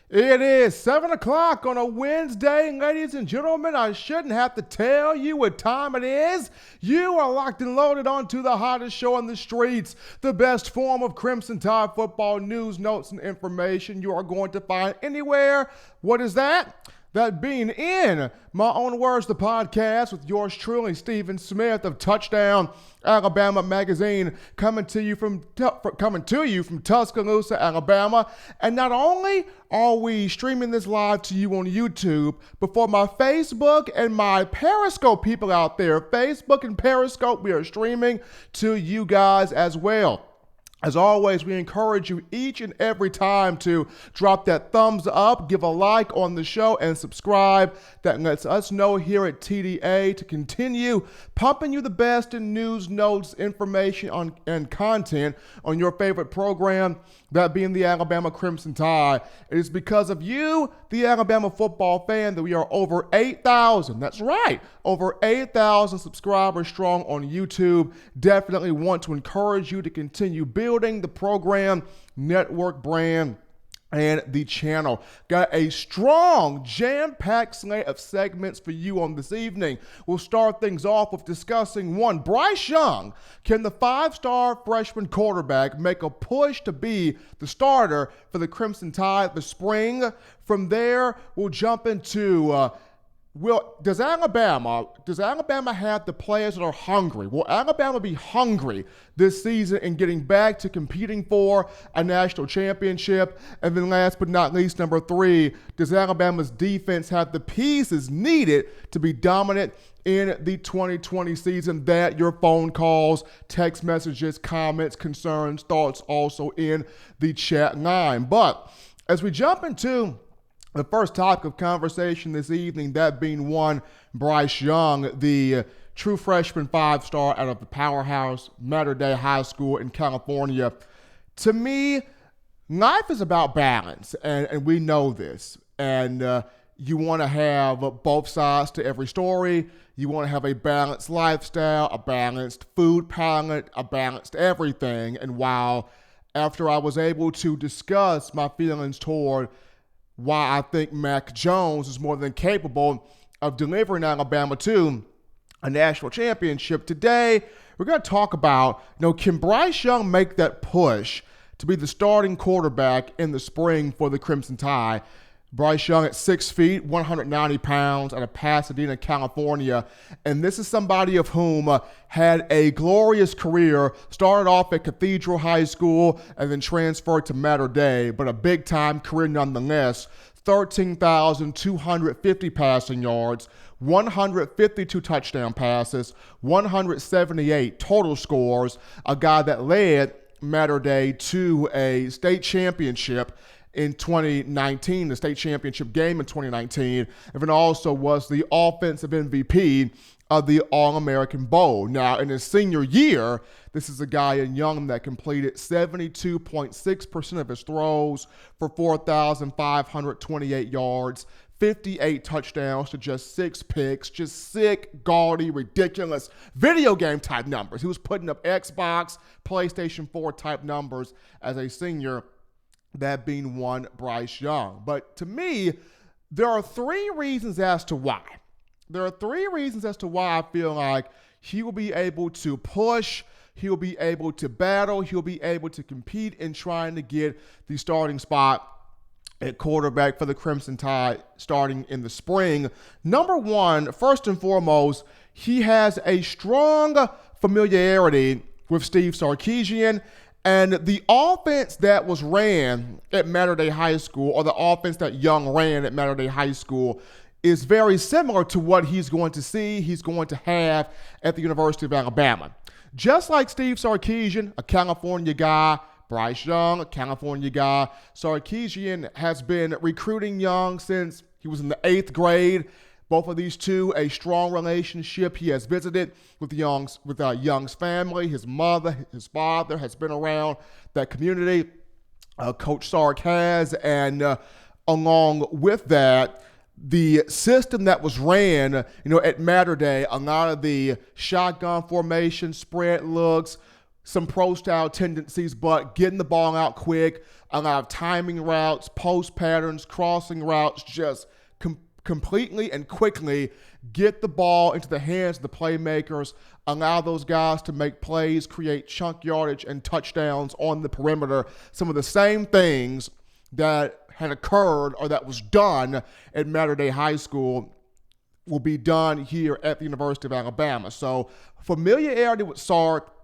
It is 7 o'clock on a Wednesday, ladies and gentlemen. I shouldn't have to tell you what time it is. You are locked and loaded onto the hottest show on the streets, the best form of Crimson Tide football news, notes, and information you are going to find anywhere. What is that? That being in my own words, the podcast with yours truly, Stephen Smith of Touchdown Alabama Magazine, coming to you from Tuscaloosa, Alabama. And not only are we streaming this live to you on YouTube, but for my Facebook and my Periscope people out there, Facebook and Periscope, we are streaming to you guys as well. As always, we encourage you each and every time to drop that thumbs up, give a like on the show, and subscribe. That lets us know here at TDA to continue pumping you the best in news, notes, information and content on your favorite program, that being the Alabama Crimson Tide. It is because of you, the Alabama football fan, that we are over 8,000. That's right, over 8,000 subscribers strong on YouTube. Definitely want to encourage you to continue building the program, network brand, and the channel. Got a strong, jam-packed slate of segments for you on this evening. We'll start things off with discussing one, Bryce Young. Can the five-star freshman quarterback make a push to be the starter for the Crimson Tide this spring? From there, we'll jump into does Alabama have the players that are hungry? Will Alabama be hungry this season in getting back to competing for a national championship? And then last but not least, number 3, does Alabama's defense have the pieces needed to be dominant in the 2020 season? That your phone calls, text messages, comments, concerns, thoughts also in the chat line. But as we jump into the first topic of conversation this evening, that being one, Bryce Young, the true freshman 5-star out of the powerhouse Mater Dei High School in California. To me, life is about balance, and we know this. And you want to have both sides to every story. You want to have a balanced lifestyle, a balanced food palette, a balanced everything. And while after I was able to discuss my feelings toward why I think Mac Jones is more than capable of delivering Alabama to a national championship, today we're going to talk about, can Bryce Young make that push to be the starting quarterback in the spring for the Crimson Tide? Bryce Young at 6 feet, 190 pounds, out of Pasadena, California. And this is somebody of whom had a glorious career, started off at Cathedral High School and then transferred to Mater Dei, but a big-time career nonetheless. 13,250 passing yards, 152 touchdown passes, 178 total scores. A guy that led Mater Dei to a state championship in 2019, the state championship game in 2019, and then also was the offensive MVP of the All-American Bowl. Now, in his senior year, this is a guy in Young that completed 72.6% of his throws for 4,528 yards, 58 touchdowns to just 6 picks, just sick, gaudy, ridiculous video game type numbers. He was putting up Xbox, PlayStation 4 type numbers as a senior, that being one, Bryce Young. But to me, there are 3 reasons as to why. There are 3 reasons as to why I feel like he will be able to push, he'll be able to battle, he'll be able to compete in trying to get the starting spot at quarterback for the Crimson Tide starting in the spring. Number 1, first and foremost, he has a strong familiarity with Steve Sarkisian. And the offense that was ran at Mater Dei High School, or the offense that Young ran at Mater Dei High School, is very similar to what he's going to have at the University of Alabama. Just like Steve Sarkisian, a California guy, Bryce Young, a California guy. Sarkisian has been recruiting Young since he was in the 8th grade. Both of these two, a strong relationship. He has visited with Young's family. His mother, his father has been around that community. Coach Sark has, and along with that, the system that was ran, at Mater Dei, a lot of the shotgun formation, spread looks, some pro-style tendencies, but getting the ball out quick, a lot of timing routes, post patterns, crossing routes, just completely and quickly get the ball into the hands of the playmakers, allow those guys to make plays, create chunk yardage and touchdowns on the perimeter. Some of the same things that had occurred or that was done at Mater Dei High School will be done here at the University of Alabama. So familiarity with Sark,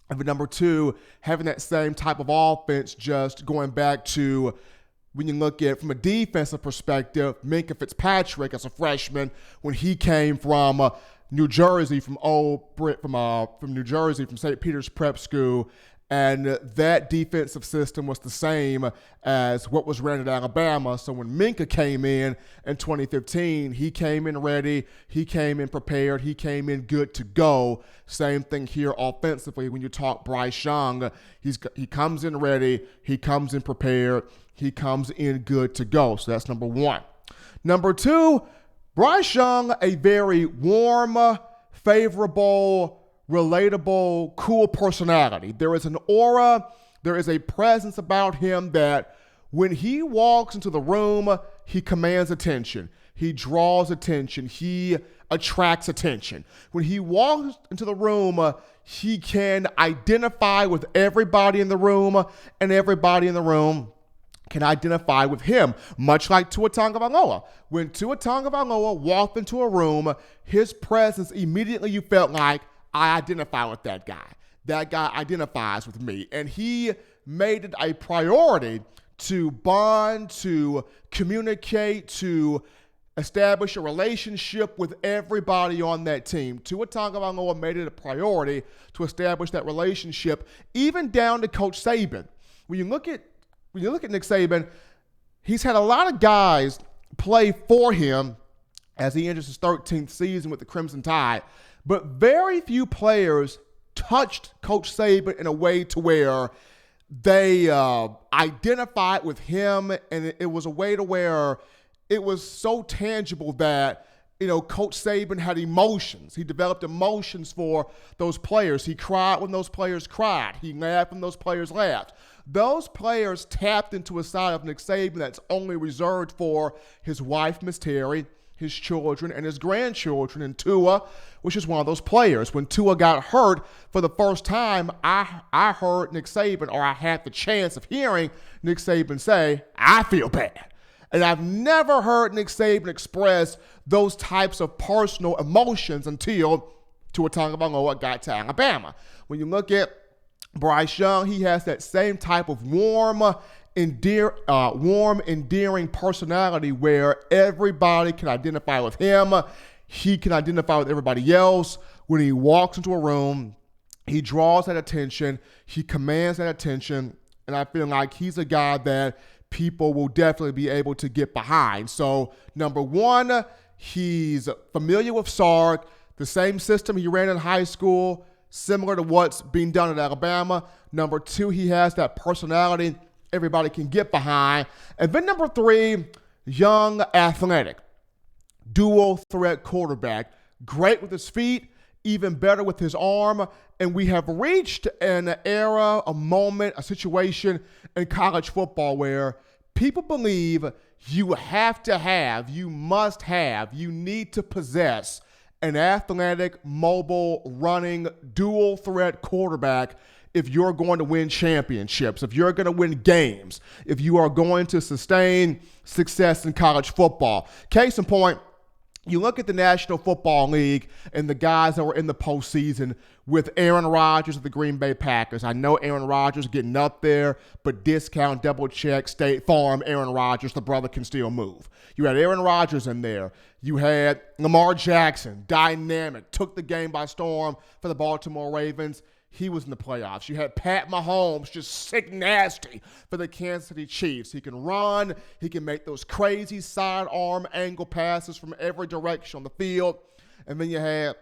and number two, having that same type of offense, just going back to when you look at from a defensive perspective, Minkah Fitzpatrick as a freshman, when he came from New Jersey, from New Jersey, from St. Peter's Prep School, and that defensive system was the same as what was ran at Alabama. So when Minkah came in 2015, he came in ready, he came in prepared, he came in good to go. Same thing here offensively when you talk Bryce Young. He comes in ready, he comes in prepared, he comes in good to go. So that's number one. Number two, Bryce Young, a very warm, favorable, relatable, cool personality. There is an aura, there is a presence about him that when he walks into the room, he commands attention. He draws attention. He attracts attention. When he walks into the room, he can identify with everybody in the room, and everybody in the room can identify with him, much like Tua Tagovailoa. When Tua Tagovailoa walked into a room, his presence immediately you felt like, I identify with that guy. That guy identifies with me. And he made it a priority to bond, to communicate, to establish a relationship with everybody on that team. Tua Tagovailoa made it a priority to establish that relationship, even down to Coach Saban. When you look at Nick Saban, he's had a lot of guys play for him as he enters his 13th season with the Crimson Tide, but very few players touched Coach Saban in a way to where they identified with him, and it was a way to where it was so tangible that, Coach Saban had emotions. He developed emotions for those players. He cried when those players cried. He laughed when those players laughed. Those players tapped into a side of Nick Saban that's only reserved for his wife, Miss Terry, his children, and his grandchildren. And Tua, which is one of those players. When Tua got hurt for the first time, I heard Nick Saban, or I had the chance of hearing Nick Saban say, I feel bad. And I've never heard Nick Saban express those types of personal emotions until Tua Tagovailoa got to Alabama. When you look at Bryce Young, he has that same type of warm, endearing personality where everybody can identify with him. He can identify with everybody else. When he walks into a room, he draws that attention. He commands that attention. And I feel like he's a guy that people will definitely be able to get behind. So, number one, he's familiar with Sark, the same system he ran in high school, similar to what's being done at Alabama. Number two, he has that personality everybody can get behind. And then number three, young, athletic, dual threat quarterback, great with his feet, even better with his arm. And we have reached an era, a moment, a situation in college football where people believe you need to possess an athletic, mobile, running, dual threat quarterback if you're going to win championships, if you're going to win games, if you are going to sustain success in college football. Case in point, you look at the National Football League and the guys that were in the postseason with Aaron Rodgers of the Green Bay Packers. I know Aaron Rodgers getting up there, but discount, double check, State Farm, Aaron Rodgers, the brother can still move. You had Aaron Rodgers in there. You had Lamar Jackson, dynamic, took the game by storm for the Baltimore Ravens. He was in the playoffs. You had Pat Mahomes, just sick nasty for the Kansas City Chiefs. He can run. He can make those crazy sidearm angle passes from every direction on the field. And then you had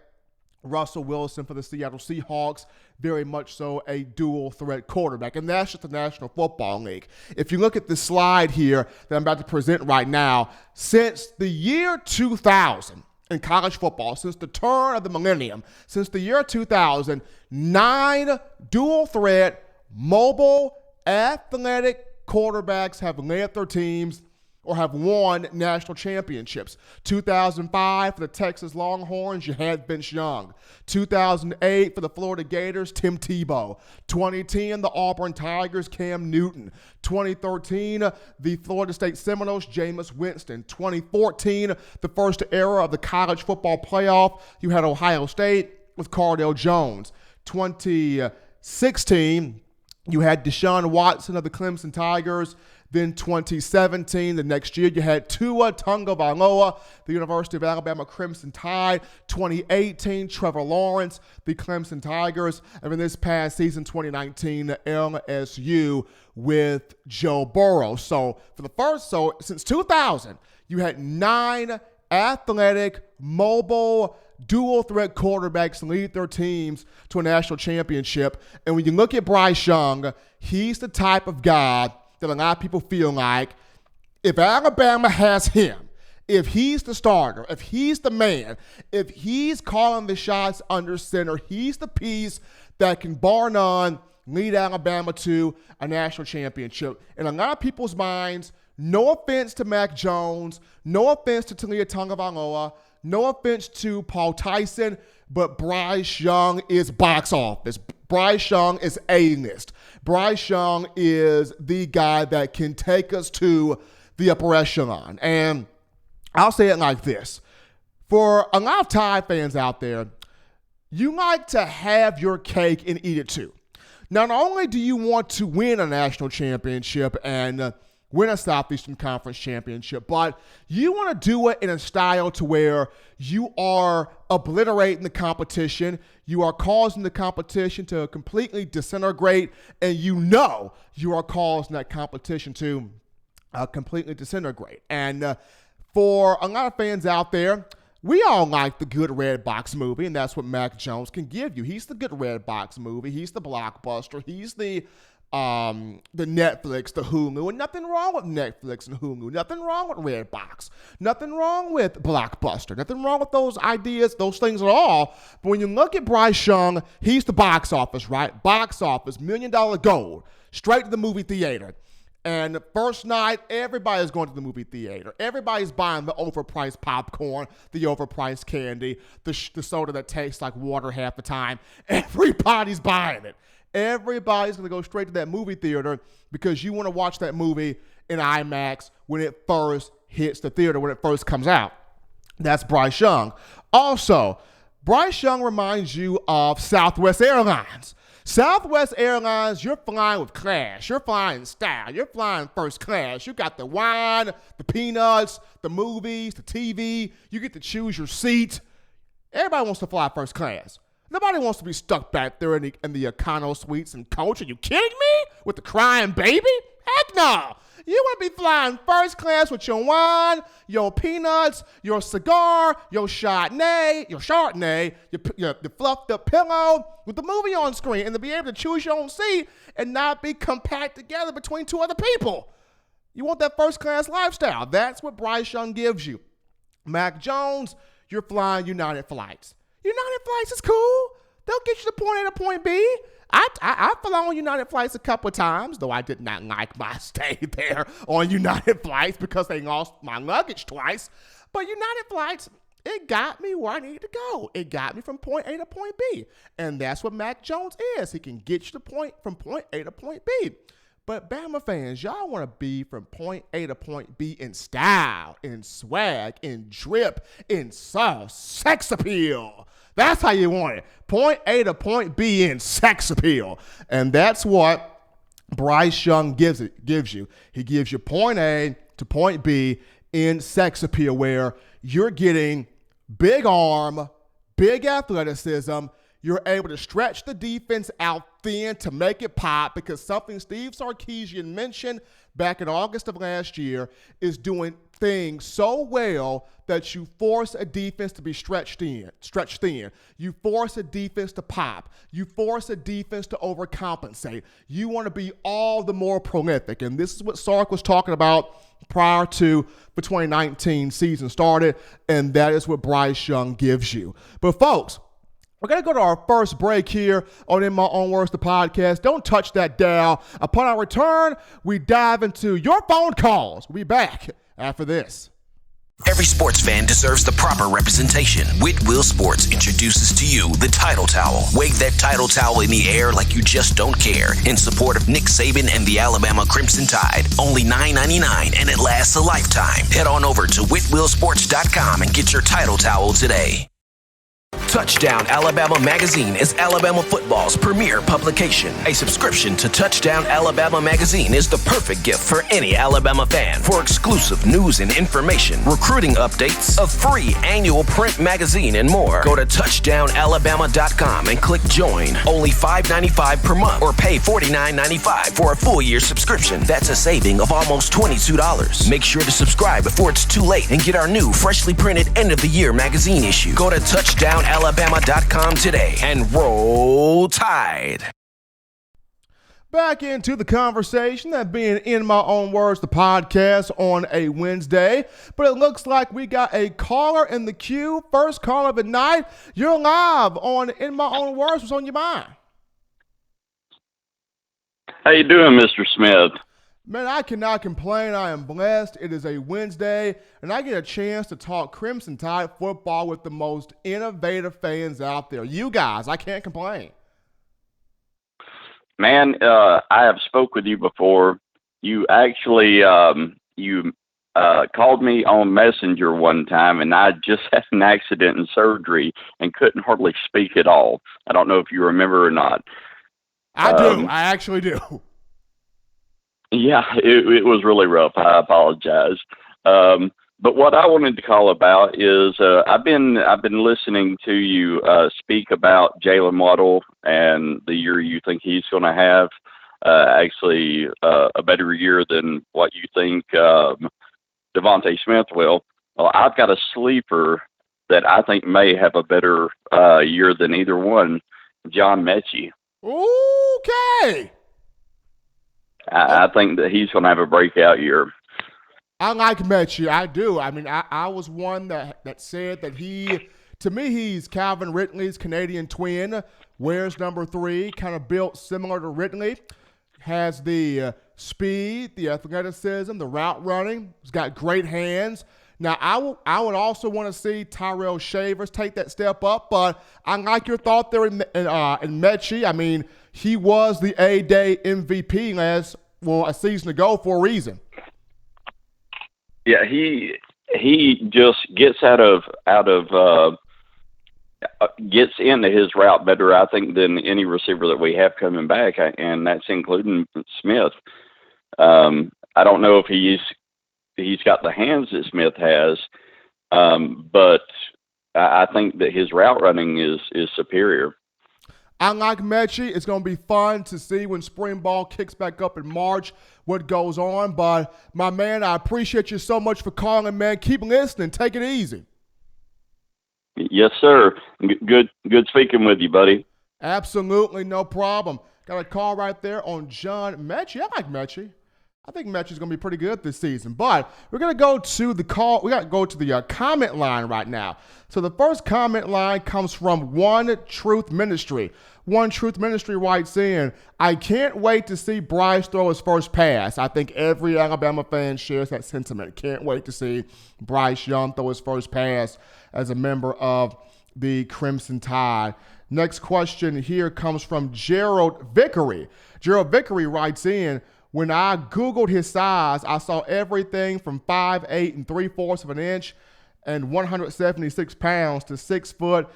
Russell Wilson for the Seattle Seahawks, very much so a dual threat quarterback. And that's just the National Football League. If you look at this slide here that I'm about to present right now, since the year 2000, in college football since the turn of the millennium, since the year 2000, 9 dual-threat, mobile, athletic quarterbacks have led their teams or have won national championships. 2005 for the Texas Longhorns, you had Vince Young. 2008 for the Florida Gators, Tim Tebow. 2010, the Auburn Tigers, Cam Newton. 2013, the Florida State Seminoles, Jameis Winston. 2014, the first era of the college football playoff, you had Ohio State with Cardale Jones. 2016, you had Deshaun Watson of the Clemson Tigers. Then 2017, the next year, you had Tua Tagovailoa, the University of Alabama Crimson Tide. 2018, Trevor Lawrence, the Clemson Tigers. And then this past season, 2019, the LSU with Joe Burrow. So since 2000, you had 9 athletic, mobile, dual-threat quarterbacks lead their teams to a national championship. And when you look at Bryce Young, he's the type of guy that a lot of people feel like if Alabama has him, if he's the starter, if he's the man, if he's calling the shots under center, he's the piece that can, bar none, lead Alabama to a national championship. In a lot of people's minds, no offense to Mac Jones, no offense to Tua Tagovailoa, no offense to Paul Tyson, but Bryce Young is box office. Bryce Young is A-list. Bryce Young is the guy that can take us to the upper echelon. And I'll say it like this. For a lot of Tide fans out there, you like to have your cake and eat it too. Not only do you want to win a national championship and win a Southeastern Conference championship, but you want to do it in a style to where you are obliterating the competition, you are causing the competition to completely disintegrate, and you know you are causing that competition to completely disintegrate. And for a lot of fans out there, we all like the good red box movie, and that's what Mac Jones can give you. He's the good red box movie. He's the blockbuster. He's the Netflix, the Hulu, and nothing wrong with Netflix and Hulu, nothing wrong with Redbox, nothing wrong with Blockbuster, nothing wrong with those ideas, those things at all. But when you look at Bryce Young, he's the box office, right? Box office, $1 million gold, straight to the movie theater. And the first night, everybody's going to the movie theater. Everybody's buying the overpriced popcorn, the overpriced candy, the soda that tastes like water half the time. Everybody's buying it. Everybody's going to go straight to that movie theater because you want to watch that movie in IMAX when it first hits the theater, when it first comes out. That's Bryce Young. Also, Bryce Young reminds you of Southwest Airlines. Southwest Airlines, you're flying with class. You're flying in style. You're flying first class. You got the wine, the peanuts, the movies, the TV. You get to choose your seat. Everybody wants to fly first class. Nobody wants to be stuck back there in the econo suites and coach. Are you kidding me? With the crying baby? Heck no. You want to be flying first class with your wine, your peanuts, your cigar, your Chardonnay, your fluffed up pillow with the movie on screen, and to be able to choose your own seat and not be compact together between 2 other people. You want that first class lifestyle. That's what Bryce Young gives you. Mac Jones, you're flying United Flights. United Flights is cool. They'll get you to point A to point B. I've flown on United Flights a couple of times, though I did not like my stay there on United Flights because they lost my luggage twice. But United Flights, it got me where I needed to go. It got me from point A to point B. And that's what Mac Jones is. He can get you from point A to point B. But Bama fans, y'all want to be from point A to point B in style, in swag, in drip, in sauce, sex appeal. That's how you want it. Point A to point B in sex appeal. And that's what Bryce Young gives you. He gives you point A to point B in sex appeal, where you're getting big arm, big athleticism. You're able to stretch the defense out thin to make it pop, because something Steve Sarkisian mentioned back in August of last year is doing things so well that you force a defense to be stretched thin. You force a defense to pop. You force a defense to overcompensate. You want to be all the more prolific. And this is what Sark was talking about prior to the 2019 season started, and that is what Bryce Young gives you. But folks, we're going to go to our first break here on In My Own Words, the podcast. Don't touch that dial. Upon our return, we dive into your phone calls. We'll be back after this. Every sports fan deserves the proper representation. Whitwell Sports introduces to you the Title Towel. Wave that Title Towel in the air like you just don't care. In support of Nick Saban and the Alabama Crimson Tide. Only $9.99 and it lasts a lifetime. Head on over to whitwellsports.com and get your Title Towel today. Touchdown Alabama Magazine is Alabama football's premier publication. A subscription to Touchdown Alabama Magazine is the perfect gift for any Alabama fan. For exclusive news and information, recruiting updates, a free annual print magazine, and more, go to touchdownalabama.com and click join. Only $5.95 per month or pay $49.95 for a full year subscription. That's a saving of almost $22. Make sure to subscribe before it's too late and get our new freshly printed end of the year magazine issue. Go to touchdownalabama.com today and roll Tide. Back into the conversation, that being In My Own Words, the podcast on a Wednesday. But it looks like we got a caller in the queue. First caller of the night. You're live on In My Own Words. What's on your mind? How you doing, Mr. Smith? Man, I cannot complain. I am blessed. It is a Wednesday, and I get a chance to talk Crimson Tide football with the most innovative fans out there. You guys, I can't complain. Man, I have spoke with you before. You actually called me on Messenger one time, and I just had an accident in surgery and couldn't hardly speak at all. I don't know if you remember or not. I do. I actually do. Yeah, it was really rough. I apologize. But what I wanted to call about is I've been listening to you speak about Jalen Waddle and the year you think he's going to have. Actually, a better year than what you think Devontae Smith will. Well, I've got a sleeper that I think may have a better year than either one, John Mechie. Okay. I think that he's going to have a breakout year. I like Mechie. I do. I mean, I was one that said that to me, he's Calvin Ridley's Canadian twin, wears number 3, kind of built similar to Ridley, has the speed, the athleticism, the route running. He's got great hands. Now, I would also want to see Tyrell Shavers take that step up, but I like your thought there in Mechie. I mean, he was the A-Day MVP a season ago for a reason. Yeah, he just gets gets into his route better, I think, than any receiver that we have coming back, and that's including Smith. I don't know if he's got the hands that Smith has, but I think that his route running is superior. I like Mechie. It's going to be fun to see when spring ball kicks back up in March what goes on. But, my man, I appreciate you so much for calling, man. Keep listening. Take it easy. Yes, sir. Good speaking with you, buddy. Absolutely, no problem. Got a call right there on John Mechie. I like Mechie. I think Mechie's going to be pretty good this season. But we're going to go to the call. We got to go to the comment line right now. So the first comment line comes from One Truth Ministry. One Truth Ministry writes in, I can't wait to see Bryce throw his first pass. I think every Alabama fan shares that sentiment. Can't wait to see Bryce Young throw his first pass as a member of the Crimson Tide. Next question here comes from Gerald Vickery. Gerald Vickery writes in, when I Googled his size, I saw everything from 5'8" 3/4 of an inch and 176 pounds to 6 foot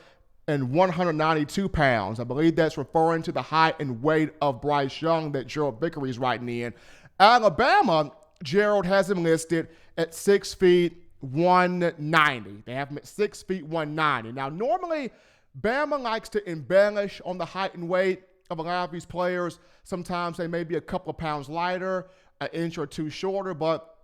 and 192 pounds. I believe that's referring to the height and weight of Bryce Young that Gerald Vickery is writing in. Alabama, Gerald has him listed at 6 feet 190. They have him at 6 feet 190. Now, normally, Bama likes to embellish on the height and weight of a lot of these players. Sometimes they may be a couple of pounds lighter, an inch or two shorter, but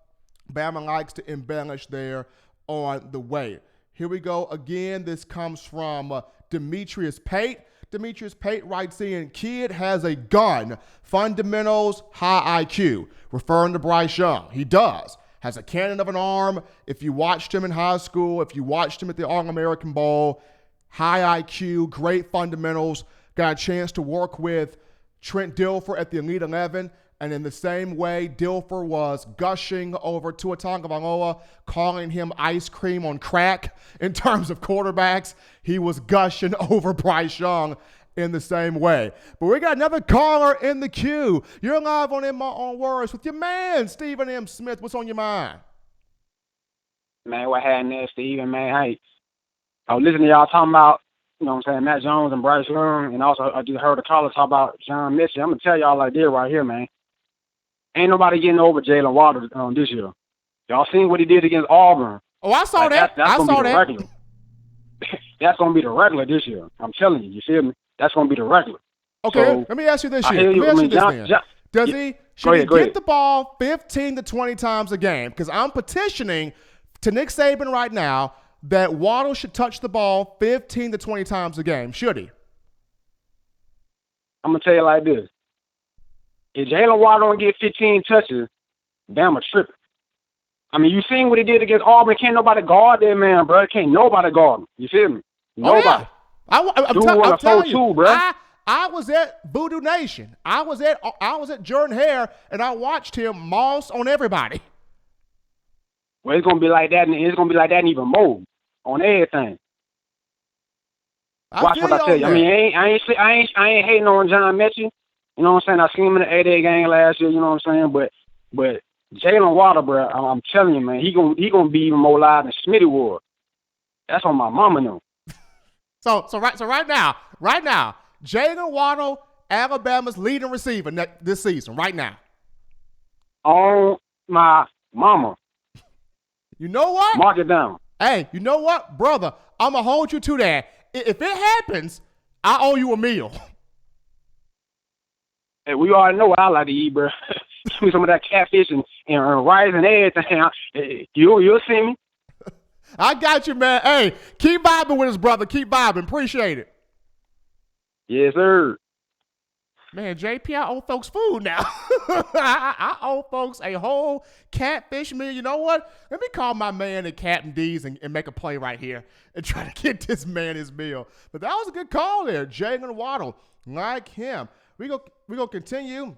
Bama likes to embellish there on the weight. Here we go again. This comes from Demetrius Pate. Demetrius Pate writes in, kid has a gun, fundamentals, high IQ, referring to Bryce Young. He does. Has a cannon of an arm. If you watched him in high school, if you watched him at the All-American Bowl, high IQ, great fundamentals, got a chance to work with Trent Dilfer at the Elite 11. And in the same way, Dilfer was gushing over Tua Tagovailoa, calling him ice cream on crack in terms of quarterbacks. He was gushing over Bryce Young in the same way. But we got another caller in the queue. You're live on In My Own Words with your man, Stephen M. Smith. What's on your mind? Man, what happened there, Steven, man? Hey, I was listening to y'all talking about, you know what I'm saying, Matt Jones and Bryce Young, and also I just heard a caller talk about John Mitchell. I'm going to tell y'all like this right here, man. Ain't nobody getting over Jalen Water this year. Y'all seen what he did against Auburn. Oh, I saw that. That's I gonna saw be the that. regular. That's going to be the regular this year. I'm telling you. You feel me? That's going to be the regular. Okay, So, let me ask you this I year. hear Let you. me ask I you mean, this then. Should he Go get ahead. the ball 15 to 20 times a game? Because I'm petitioning to Nick Saban right now that Waddle should touch the ball 15 to 20 times a game. Should he? I'm going to tell you like this. If Jalen Water don't get 15 touches, Bama tripping. I mean, you seen what he did against Auburn. Can't nobody guard that man, bro. Can't nobody guard him. You feel me? Nobody. Oh, yeah. I'm telling you, bro. I was at Voodoo Nation. I was at Jordan Hare, and I watched him moss on everybody. Well, it's gonna be like that, and it's gonna be like that and even more on everything. Watch what I tell you. I mean, I ain't hating on John Mitchell. You know what I'm saying? I seen him in the 8A game last year. You know what I'm saying? But Jalen Water, bro, I'm telling you, man, he gonna be even more live than Smitty was. That's on my mama know. So right now, Jalen Waddle, Alabama's leading receiver this season, right now. On my mama. You know what? Mark it down. Hey, you know what, brother? I'm going to hold you to that. If it happens, I owe you a meal. Hey, we already know what I like to eat, bro. Some of that catfish and rice and everything. You'll see me. I got you, man. Hey, keep vibing with us, brother. Keep vibing. Appreciate it. Yes, sir. Man, JP, I owe folks food now. I owe folks a whole catfish meal. You know what? Let me call my man at Captain D's and make a play right here and try to get this man his meal. But that was a good call there. Jalen Waddle, like him. We're gonna continue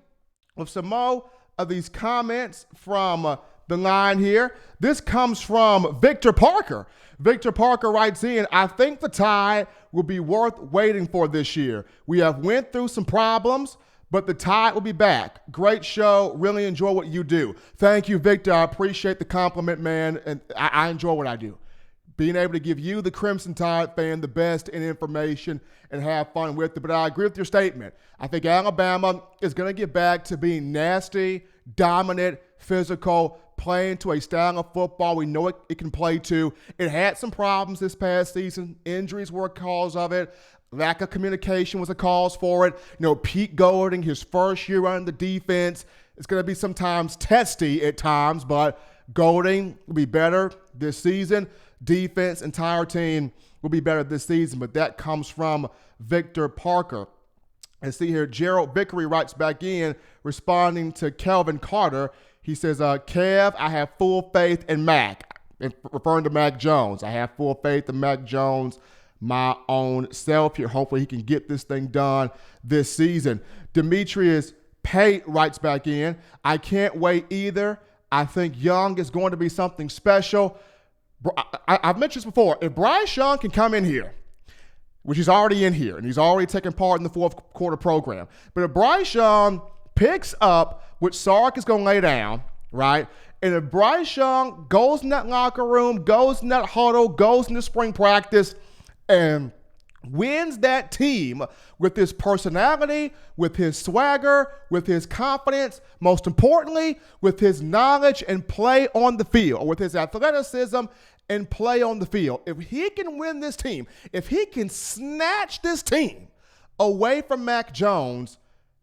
with some more of these comments from the line here. This comes from Victor Parker. Victor Parker writes in, I think the Tide will be worth waiting for this year. We have went through some problems, but the Tide will be back. Great show. Really enjoy what you do. Thank you, Victor. I appreciate the compliment, man, and I enjoy what I do. Being able to give you, the Crimson Tide fan, the best in information and have fun with it. But I agree with your statement. I think Alabama is going to get back to being nasty, dominant, physical, playing to a style of football we know it can play to. It had some problems this past season. Injuries were a cause of it. Lack of communication was a cause for it. You know, Pete Golding, his first year running the defense, it's going to be sometimes testy at times, but Golding will be better this season. Defense, entire team will be better this season, but that comes from Victor Parker. And see here, Gerald Vickery writes back in, responding to Kelvin Carter. He says, Kev, I have full faith in Mac, referring to Mac Jones. I have full faith in Mac Jones, my own self here. Hopefully he can get this thing done this season. Demetrius Pate writes back in, I can't wait either. I think Young is going to be something special. I've mentioned this before. If Bryce Young can come in here, which he's already in here, and he's already taken part in the fourth quarter program, but if Bryce Young picks up what Sark is going to lay down, right? And if Bryce Young goes in that locker room, goes in that huddle, goes into spring practice, and wins that team with his personality, with his swagger, with his confidence, most importantly, with his knowledge and play on the field, or with his athleticism and play on the field. If he can win this team, if he can snatch this team away from Mac Jones,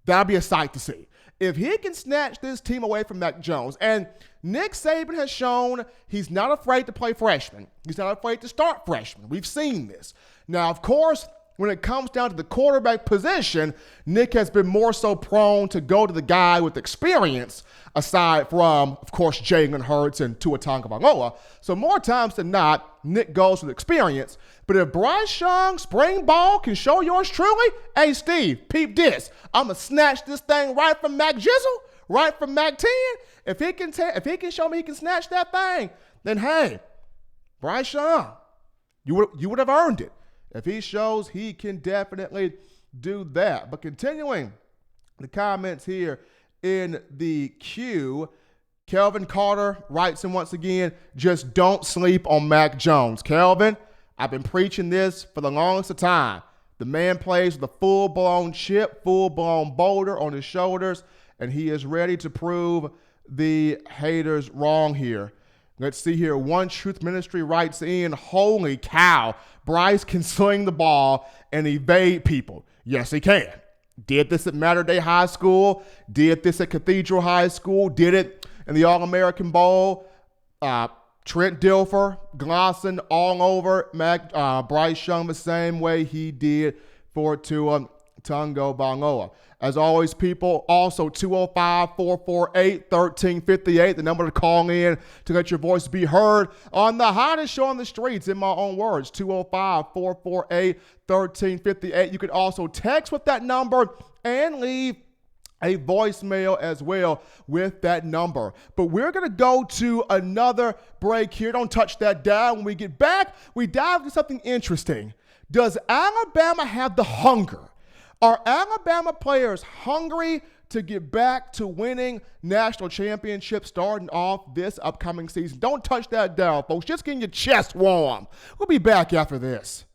that'll be a sight to see. If he can snatch this team away from Mac Jones, and Nick Saban has shown he's not afraid to play freshmen. He's not afraid to start freshmen. We've seen this. Now, of course, when it comes down to the quarterback position, Nick has been more so prone to go to the guy with experience, aside from, of course, Jalen Hurts and Tua Tagovailoa. So more times than not, Nick goes with experience. But if Bryce Young, spring ball, can show yours truly, hey, Steve, peep this. I'm going to snatch this thing right from Mac Jizzle, right from Mac 10. If he can show me he can snatch that thing, then hey, Bryce Young, you would have earned it. If he shows he can definitely do that. But continuing the comments here in the queue, Kelvin Carter writes in once again, just don't sleep on Mac Jones. Kelvin, I've been preaching this for the longest of time. The man plays with a full-blown chip, full-blown boulder on his shoulders, and he is ready to prove the haters wrong here. Let's see here. One Truth Ministry writes in, holy cow, Bryce can sling the ball and evade people. Yes, he can. Did this at Mater Dei High School, did this at Cathedral High School, did it in the All-American Bowl. Trent Dilfer, Glosson, all over Bryce Young the same way he did for Tua Tagovailoa. As always, people, also 205-448-1358, the number to call in to let your voice be heard on the hottest show on the streets, in my own words, 205-448-1358. You can also text with that number and leave a voicemail as well with that number. But we're going to go to another break here. Don't touch that dial. When we get back, we dive into something interesting. Does Alabama have the hunger? Are Alabama players hungry to get back to winning national championships starting off this upcoming season? Don't touch that dial, folks. Just getting your chest warm. We'll be back after this.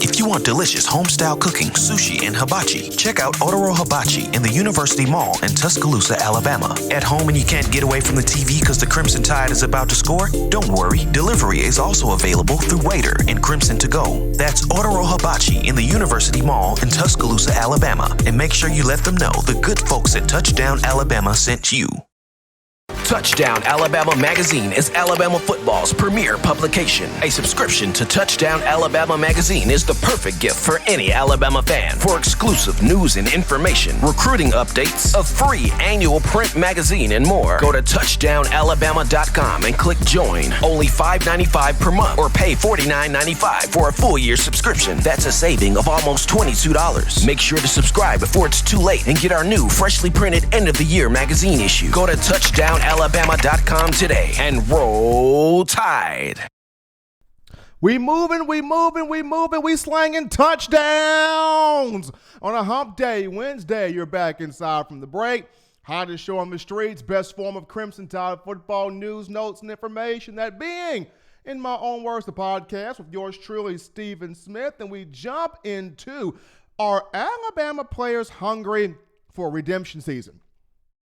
If you want delicious home-style cooking, sushi, and hibachi, check out Otoro Hibachi in the University Mall in Tuscaloosa, Alabama. At home and you can't get away from the TV because the Crimson Tide is about to score? Don't worry, delivery is also available through Waitr and Crimson2go. That's Otoro Hibachi in the University Mall in Tuscaloosa, Alabama. And make sure you let them know the good folks at Touchdown Alabama sent you. Touchdown Alabama Magazine is Alabama football's premier publication. A subscription to Touchdown Alabama Magazine is the perfect gift for any Alabama fan. For exclusive news and information, recruiting updates, a free annual print magazine, and more, go to touchdownalabama.com and click join. Only $5.95 per month or pay $49.95 for a full year subscription. That's a saving of almost $22. Make sure to subscribe before it's too late and get our new freshly printed end of the year magazine issue. Go to touchdownalabama.com today and roll Tide. We moving, we slanging touchdowns on a hump day. Wednesday, you're back inside from the break. Hottest show on the streets, best form of Crimson Tide football news, notes, and information. That being, in my own words, the podcast with yours truly, Stephen Smith. And we jump into, are Alabama players hungry for redemption season?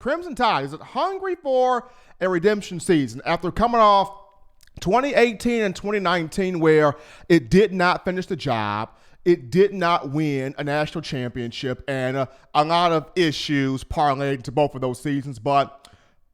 Crimson Tide, is it hungry for a redemption season after coming off 2018 and 2019 where it did not finish the job, it did not win a national championship, and a lot of issues parlayed to both of those seasons? But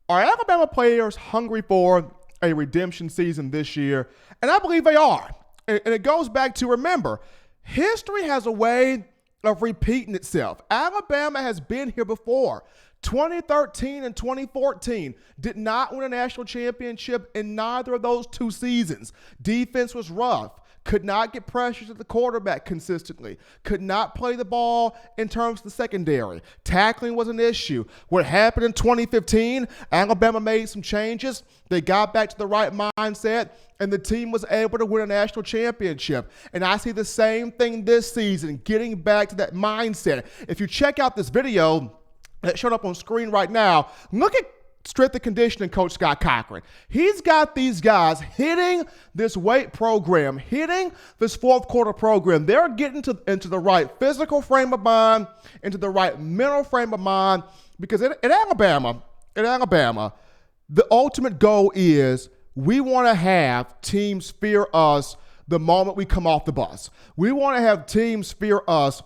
are Alabama players hungry for a redemption season this year? And I believe they are. And it goes back to, remember, history has a way of repeating itself. Alabama has been here before. 2013 and 2014 did not win a national championship in neither of those two seasons. Defense was rough. Could not get pressures at the quarterback consistently. Could not play the ball in terms of the secondary. Tackling was an issue. What happened in 2015, Alabama made some changes. They got back to the right mindset, and the team was able to win a national championship. And I see the same thing this season, getting back to that mindset. If you check out this video that showed up on screen right now, look at strength and conditioning coach Scott Cochran. He's got these guys hitting this weight program, hitting this fourth quarter program. They're getting into the right physical frame of mind, into the right mental frame of mind, because in Alabama, the ultimate goal is we want to have teams fear us the moment we come off the bus. We want to have teams fear us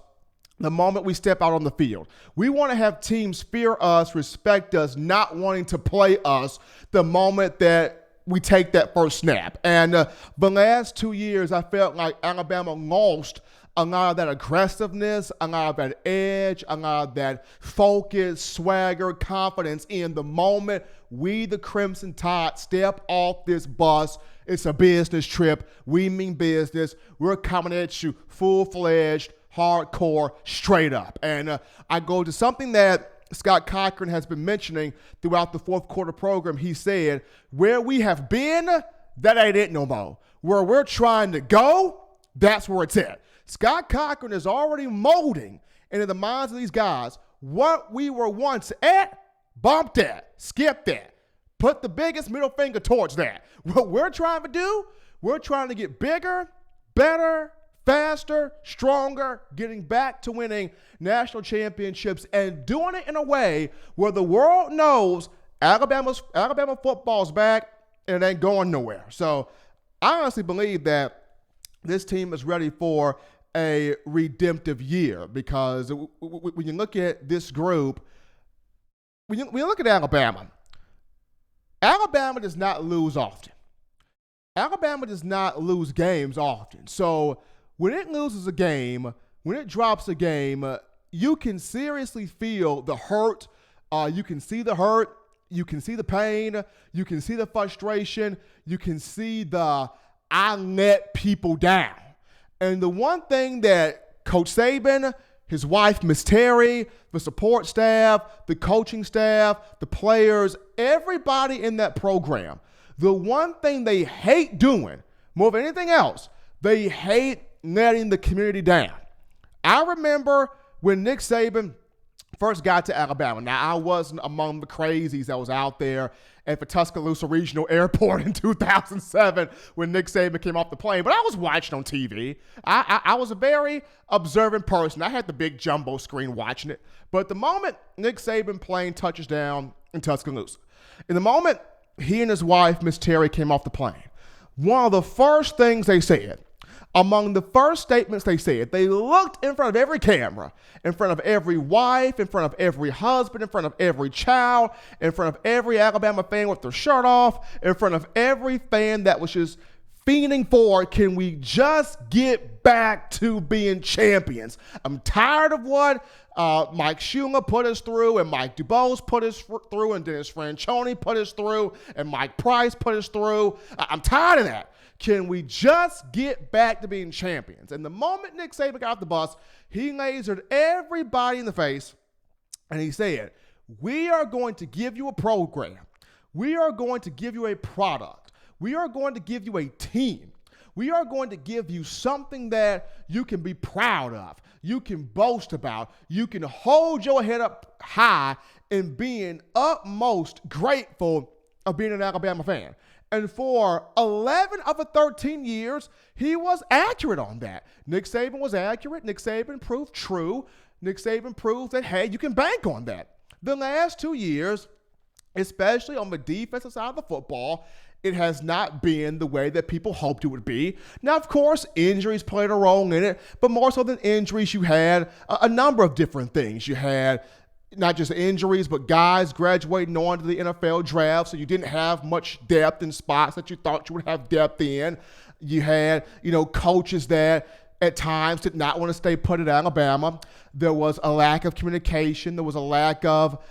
the moment we step out on the field. We want to have teams fear us, respect us, not wanting to play us the moment that we take that first snap. And the last 2 years, I felt like Alabama lost a lot of that aggressiveness, a lot of that edge, a lot of that focus, swagger, confidence in the moment. We, the Crimson Tide, step off this bus. It's a business trip. We mean business. We're coming at you full-fledged, hardcore, straight up. And I go to something that Scott Cochran has been mentioning throughout the fourth quarter program. He said, where we have been, that ain't it no more. Where we're trying to go, that's where it's at. Scott Cochran is already molding into the minds of these guys what we were once at. Bump that, skip that, put the biggest middle finger towards that. What we're trying to do, we're trying to get bigger, better, faster, stronger, getting back to winning national championships and doing it in a way where the world knows Alabama football's back and it ain't going nowhere. So I honestly believe that this team is ready for a redemptive year, because when you look at this group, when you look at Alabama does not lose often. Alabama does not lose games often. So when it loses a game, when it drops a game, you can seriously feel the hurt. You can see the hurt. You can see the pain. You can see the frustration. You can see the I let people down. And the one thing that Coach Saban, his wife, Miss Terry, the support staff, the coaching staff, the players, everybody in that program, the one thing they hate doing more than anything else, they hate letting the community down. I remember when Nick Saban first got to Alabama. Now, I wasn't among the crazies that was out there at the Tuscaloosa Regional Airport in 2007 when Nick Saban came off the plane, but I was watching on TV. I was a very observant person. I had the big jumbo screen watching it. But the moment Nick Saban plane touches down in Tuscaloosa, in the moment he and his wife, Miss Terry, came off the plane, one of the first things they said, among the first statements they said, they looked in front of every camera, in front of every wife, in front of every husband, in front of every child, in front of every Alabama fan with their shirt off, in front of every fan that was just fiending for, can we just get back to being champions? I'm tired of what Mike Shula put us through, and Mike DuBose put us through, and Dennis Franchione put us through, and Mike Price put us through. I'm tired of that. Can we just get back to being champions? And the moment Nick Saban got off the bus, he lasered everybody in the face, and he said, we are going to give you a program. We are going to give you a product. We are going to give you a team. We are going to give you something that you can be proud of, you can boast about, you can hold your head up high in being utmost grateful of being an Alabama fan. And for 11 of the 13 years, he was accurate on that. Nick Saban was accurate. Nick Saban proved true. Nick Saban proved that, hey, you can bank on that. The last 2 years, especially on the defensive side of the football, it has not been the way that people hoped it would be. Now, of course, injuries played a role in it, but more so than injuries, you had a number of different things. You had not just injuries, but guys graduating on to the NFL draft, so you didn't have much depth in spots that you thought you would have depth in. You had, coaches that at times did not want to stay put at Alabama. There was a lack of communication. There was a lack of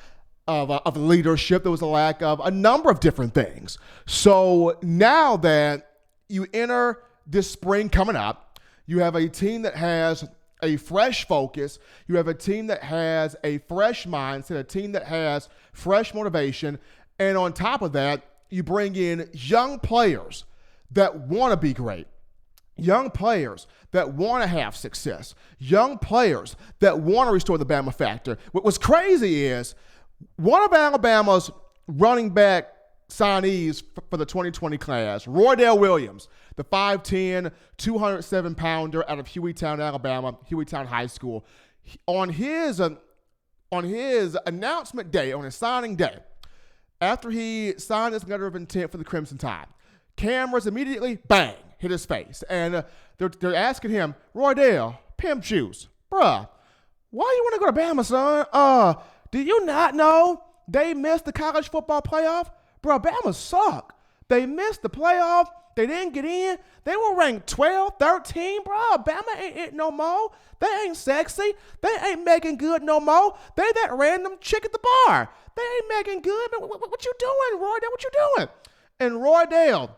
leadership. There was a lack of a number of different things. So now that you enter this spring coming up, you have a team that has a fresh focus. You have a team that has a fresh mindset, a team that has fresh motivation. And on top of that, you bring in young players that want to be great, young players that want to have success, young players that want to restore the Bama factor. What's crazy is one of Alabama's running back signees for the 2020 class, Roydell Williams, the 5'10", 207-pounder out of Hueytown, Alabama, Hueytown High School. On his announcement day, on his signing day, after he signed his letter of intent for the Crimson Tide, cameras immediately, bang, hit his face. And they're asking him, Roydell, pimp juice, bruh, why you want to go to Bama, son? Do you not know they missed the college football playoff? Bro, Bama suck. They missed the playoff. They didn't get in. They were ranked 12, 13, bro. Bama ain't it no more. They ain't sexy. They ain't making good no more. They that random chick at the bar. They ain't making good. What you doing, Roydale? What you doing? And Roydale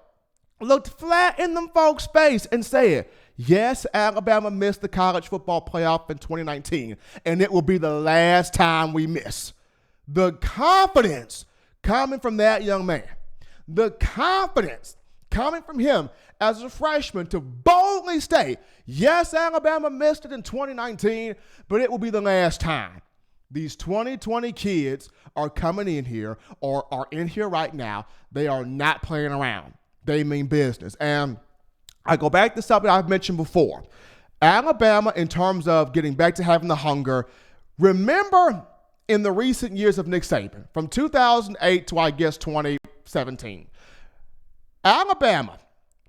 looked flat in them folks' face and said, yes, Alabama missed the college football playoff in 2019, and it will be the last time we miss. The confidence coming from that young man, the confidence coming from him as a freshman to boldly state, yes, Alabama missed it in 2019, but it will be the last time. These 2020 kids are coming in here or are in here right now. They are not playing around. They mean business. And I go back to something I've mentioned before. Alabama, in terms of getting back to having the hunger, remember in the recent years of Nick Saban, from 2008 to, I guess, 2017, Alabama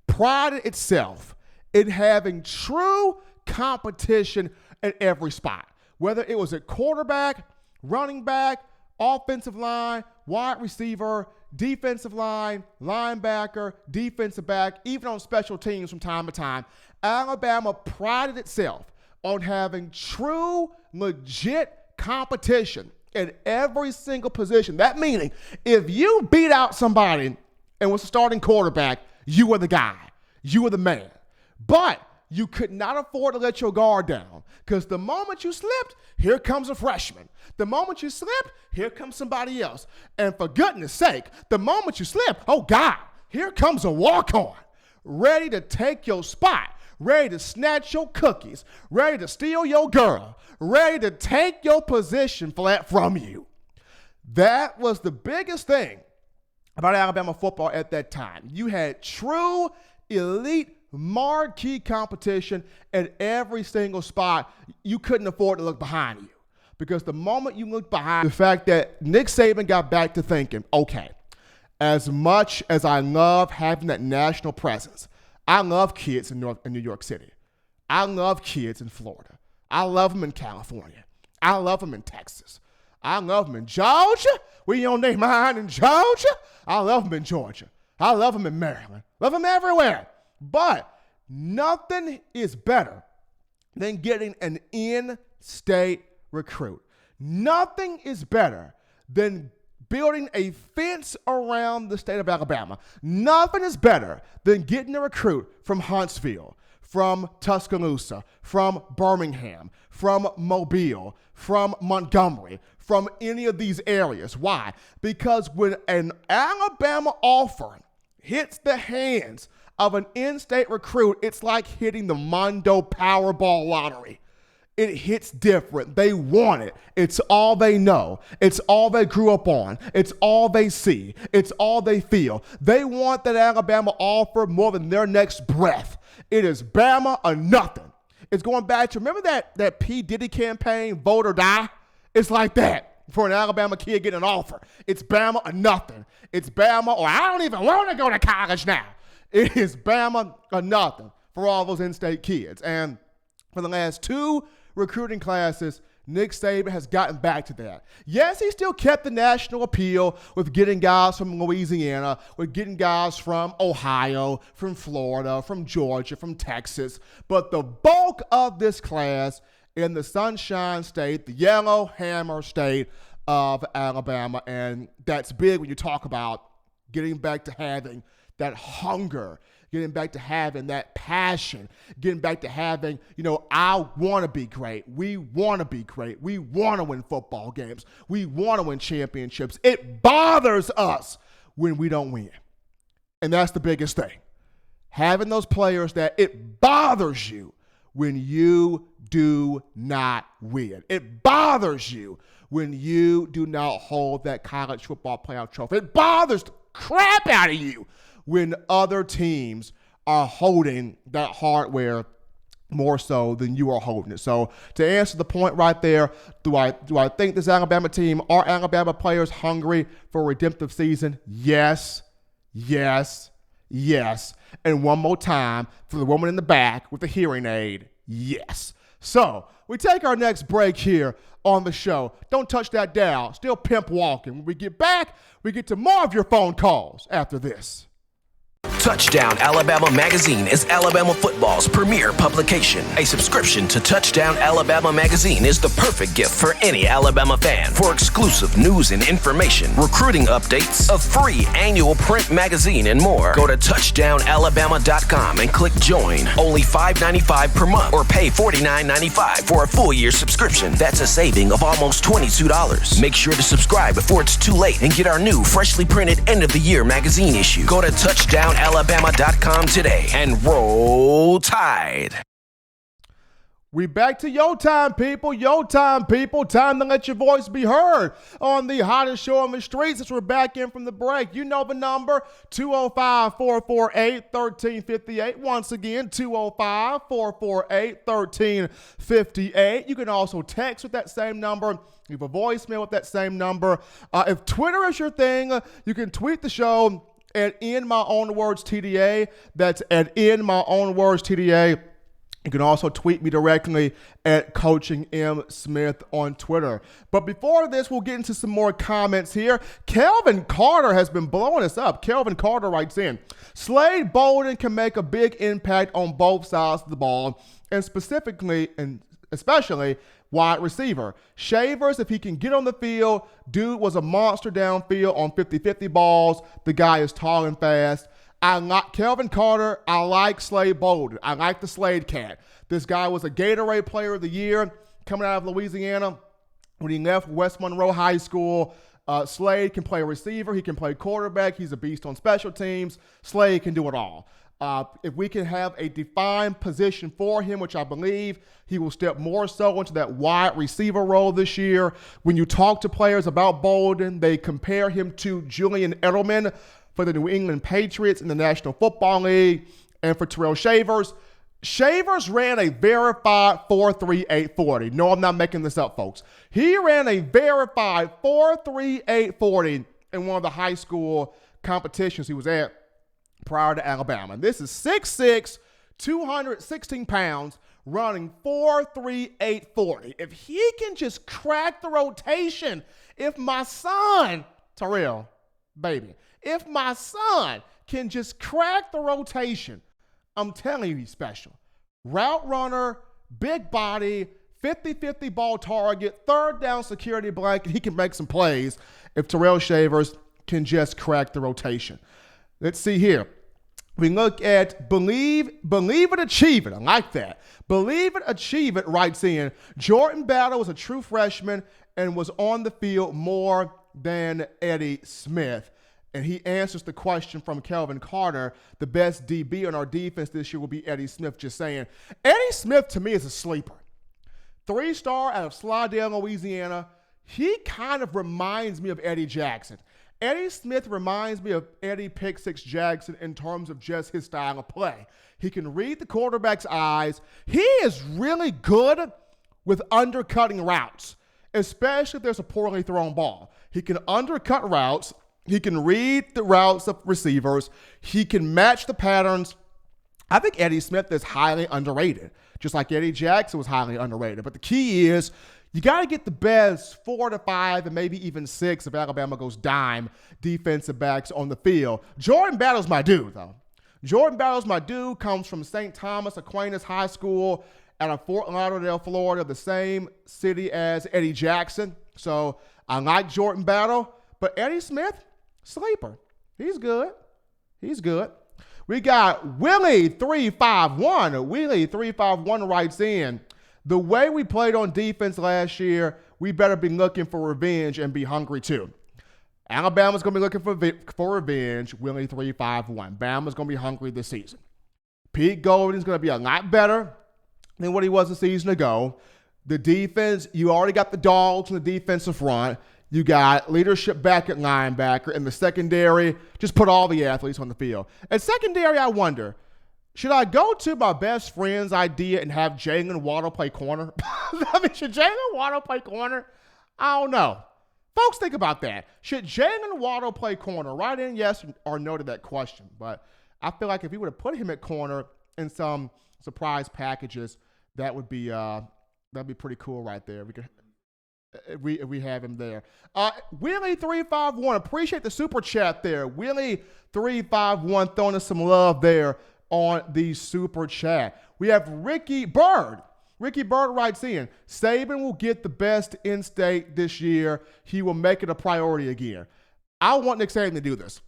prided itself in having true competition at every spot, whether it was at quarterback, running back, offensive line, wide receiver, defensive line, linebacker, defensive back, even on special teams from time to time. Alabama prided itself on having true, legit competition in every single position. That meaning, if you beat out somebody and was a starting quarterback, you were the guy. You were the man. But you could not afford to let your guard down, because the moment you slipped, here comes a freshman. The moment you slip, here comes somebody else. And for goodness sake, the moment you slip, oh God, here comes a walk-on, ready to take your spot, ready to snatch your cookies, ready to steal your girl, ready to take your position flat from you. That was the biggest thing about Alabama football at that time. You had true elite marquee competition at every single spot. You couldn't afford to look behind you, because the moment you look behind, the fact that Nick Saban got back to thinking, okay, as much as I love having that national presence, I love kids in New York City. I love kids in Florida. I love them in California. I love them in Texas. I love them in Georgia. We on their mind in Georgia. I love them in Georgia. I love them in Maryland. Love them everywhere. But nothing is better than getting an in-state recruit. Nothing is better than building a fence around the state of Alabama. Nothing is better than getting a recruit from Huntsville, from Tuscaloosa, from Birmingham, from Mobile, from Montgomery, from any of these areas. Why? Because when an Alabama offer hits the hands of an in-state recruit, it's like hitting the Mondo Powerball lottery. It hits different. They want it. It's all they know. It's all they grew up on. It's all they see. It's all they feel. They want that Alabama offer more than their next breath. It is Bama or nothing. It's going back to, remember that P. Diddy campaign, vote or die? It's like that for an Alabama kid getting an offer. It's Bama or nothing. It's Bama or I don't even want to go to college now. It is Bama or nothing for all those in-state kids. And for the last two recruiting classes, Nick Saban has gotten back to that. Yes, he still kept the national appeal with getting guys from Louisiana, with getting guys from Ohio, from Florida, from Georgia, from Texas. But the bulk of this class in the Sunshine State, the Yellow Hammer State of Alabama, and that's big when you talk about getting back to having that hunger, getting back to having that passion, getting back to having, I want to be great. We want to be great. We want to win football games. We want to win championships. It bothers us when we don't win. And that's the biggest thing. Having those players that it bothers you when you do not win. It bothers you when you do not hold that college football playoff trophy. It bothers the crap out of you when other teams are holding that hardware more so than you are holding it. So to answer the point right there, do I think this Alabama team, are Alabama players hungry for a redemptive season? Yes, yes, yes. And one more time for the woman in the back with the hearing aid, yes. So we take our next break here on the show. Don't touch that dial. Still pimp walking. When we get back, we get to more of your phone calls after this. Touchdown Alabama Magazine is Alabama football's premier publication. A subscription to Touchdown Alabama Magazine is the perfect gift for any Alabama fan. For exclusive news and information, recruiting updates, a free annual print magazine, and more, go to touchdownalabama.com and click join. Only $5.95 per month or pay $49.95 for a full year subscription. That's a saving of almost $22. Make sure to subscribe before it's too late and get our new freshly printed end of the year magazine issue. Go to touchdownalabama.com today and roll Tide. We back to your time, people. Your time, people. Time to let your voice be heard on the hottest show on the streets as we're back in from the break. You know the number, 205-448-1358. Once again, 205-448-1358. You can also text with that same number. Leave a voicemail with that same number. If Twitter is your thing, you can tweet the show at In My Own Words TDA. That's at In My Own Words TDA. You can also tweet me directly at Coaching M. Smith on Twitter. But before this, we'll get into some more comments here. Kelvin Carter has been blowing us up. Kelvin Carter writes in, Slade Bolden can make a big impact on both sides of the ball, and specifically and especially wide receiver. Shavers, if he can get on the field, dude was a monster downfield on 50-50 balls. The guy is tall and fast. I like Kelvin Carter. I like Slade Bolden. I like the Slade cat. This guy was a Gatorade Player of the Year coming out of Louisiana when he left West Monroe High School. Slade can play receiver. He can play quarterback. He's a beast on special teams. Slade can do it all. If we can have a defined position for him, which I believe he will step more so into that wide receiver role this year. When you talk to players about Bolden, they compare him to Julian Edelman for the New England Patriots in the National Football League. And for Terrell Shavers, Shavers ran a verified 4.3840. No, I'm not making this up, folks. He ran a verified 4.3840 in one of the high school competitions he was at prior to Alabama. And this is 6'6", 216 pounds, running 4.3840. If he can just crack the rotation, if my son, Terrell, baby, if my son can just crack the rotation, I'm telling you he's special. Route runner, big body, 50-50 ball target, third down security blanket. He can make some plays if Terrell Shavers can just crack the rotation. Let's see here. We look at Believe It, Achieve It. I like that. Believe It, Achieve It writes in, Jordan Battle was a true freshman and was on the field more than Eddie Smith. And he answers the question from Kelvin Carter, the best DB on our defense this year will be Eddie Smith, just saying. Eddie Smith, to me, is a sleeper. 3-star out of Slidell, Louisiana. He kind of reminds me of Eddie Jackson. Eddie Smith reminds me of Eddie Pick Six Jackson in terms of just his style of play. He can read the quarterback's eyes. He is really good with undercutting routes, especially if there's a poorly thrown ball. He can undercut routes. He can read the routes of receivers. He can match the patterns. I think Eddie Smith is highly underrated, just like Eddie Jackson was highly underrated. But the key is you got to get the best 4 to 5 and maybe even 6 if Alabama goes dime defensive backs on the field. Jordan Battle's my dude, though. Jordan Battle's my dude, comes from St. Thomas Aquinas High School out of Fort Lauderdale, Florida, the same city as Eddie Jackson. So I like Jordan Battle, but Eddie Smith, sleeper. He's good. He's good. We got Willie351. Willie351 writes in, the way we played on defense last year, we better be looking for revenge and be hungry too. Alabama's going to be looking for revenge, Willie351. Bama's going to be hungry this season. Pete Golding's going to be a lot better than what he was a season ago. The defense, you already got the dogs in the defensive front. You got leadership back at linebacker. In the secondary, just put all the athletes on the field. At secondary, I wonder, should I go to my best friend's idea and have Jalen Waddle play corner? I mean, should Jalen Waddle play corner? I don't know. Folks, think about that. Should Jalen Waddle play corner? Write in yes or no to that question. But I feel like if we would have put him at corner in some surprise packages, that'd be pretty cool right there. We could if we have him there. Willie351, appreciate the super chat there. Willie351 throwing us some love there on the super chat. We have Ricky Bird. Ricky Bird writes in, Saban will get the best in-state this year. He will make it a priority again. I want Nick Saban to do this.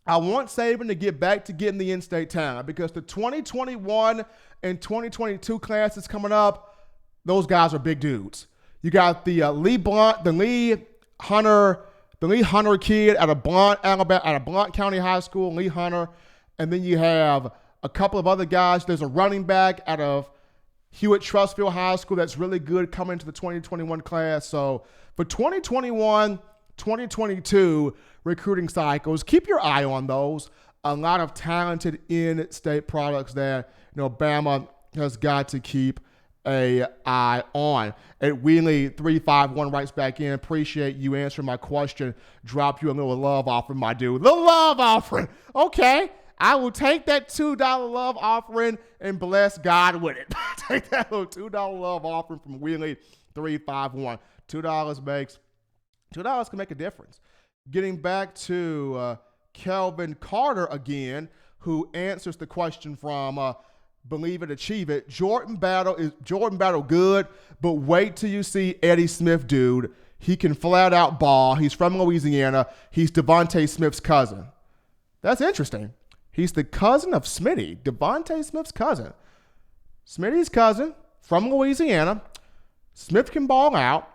I want Saban to get back to getting the in-state talent because the 2021 and 2022 classes coming up, those guys are big dudes. You got the Lee Hunter kid out of Blount, Alabama, out of Blount County High School, Lee Hunter, and then you have a couple of other guys. There's a running back out of Hewitt Trustfield High School that's really good coming into the 2021 class. So for 2021, 2022 recruiting cycles, keep your eye on those. A lot of talented in-state products that Bama has got to keep an eye on. And Wheelie351 writes back in, appreciate you answering my question. Drop you a little love offering, my dude. The love offering. Okay. I will take that $2 love offering and bless God with it. Take that little $2 love offering from Wheelie351. $2 can make a difference. Getting back to Kelvin Carter again, who answers the question from Believe It, Achieve It. Jordan Battle good, but wait till you see Eddie Smith, dude. He can flat out ball. He's from Louisiana. He's Devontae Smith's cousin. That's interesting. He's the cousin of Smitty, Devontae Smith's cousin. Smitty's cousin from Louisiana. Smith can ball out.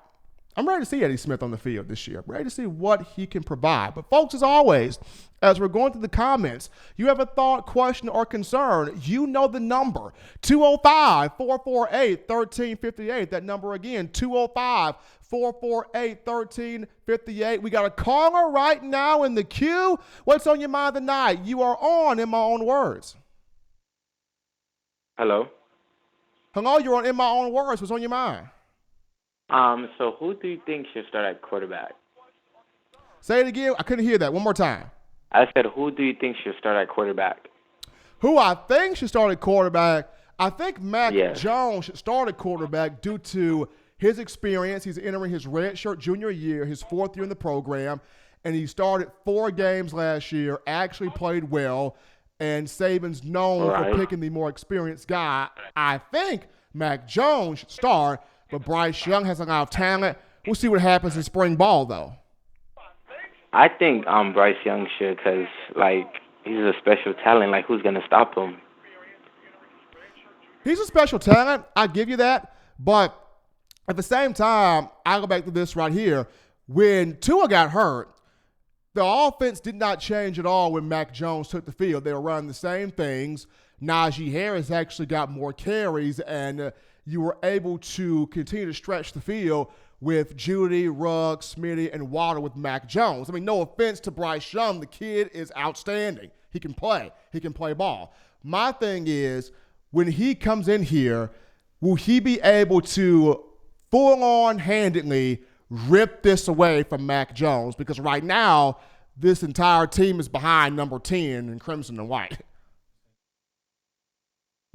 I'm ready to see Eddie Smith on the field this year. I'm ready to see what he can provide. But folks, as always, as we're going through the comments, you have a thought, question, or concern, you know the number. 205-448-1358. That number again, 205-448-1358. We got a caller right now in the queue. What's on your mind tonight? You are on In My Own Words. Hello. Hello, you're on In My Own Words. What's on your mind? So who do you think should start at quarterback? Say it again. I couldn't hear that. One more time. I said, who do you think should start at quarterback? Who I think should start at quarterback, I think Mac Jones should start at quarterback due to his experience. He's entering his redshirt junior year, his fourth year in the program, and he started 4 games last year, actually played well, and Saban's known for picking the more experienced guy. I think Mac Jones should start, but Bryce Young has a lot of talent. We'll see what happens in spring ball, though. I think Bryce Young should because, he's a special talent. Who's going to stop him? He's a special talent. I give you that. But at the same time, I go back to this right here. When Tua got hurt, the offense did not change at all when Mac Jones took the field. They were running the same things. Najee Harris actually got more carries, and you were able to continue to stretch the field with Judy, Ruggs, Smitty, and Waddle with Mac Jones. I mean, no offense to Bryce Young. The kid is outstanding. He can play. He can play ball. My thing is, when he comes in here, will he be able to full-on handedly rip this away from Mac Jones? Because right now, this entire team is behind number 10 in crimson and white.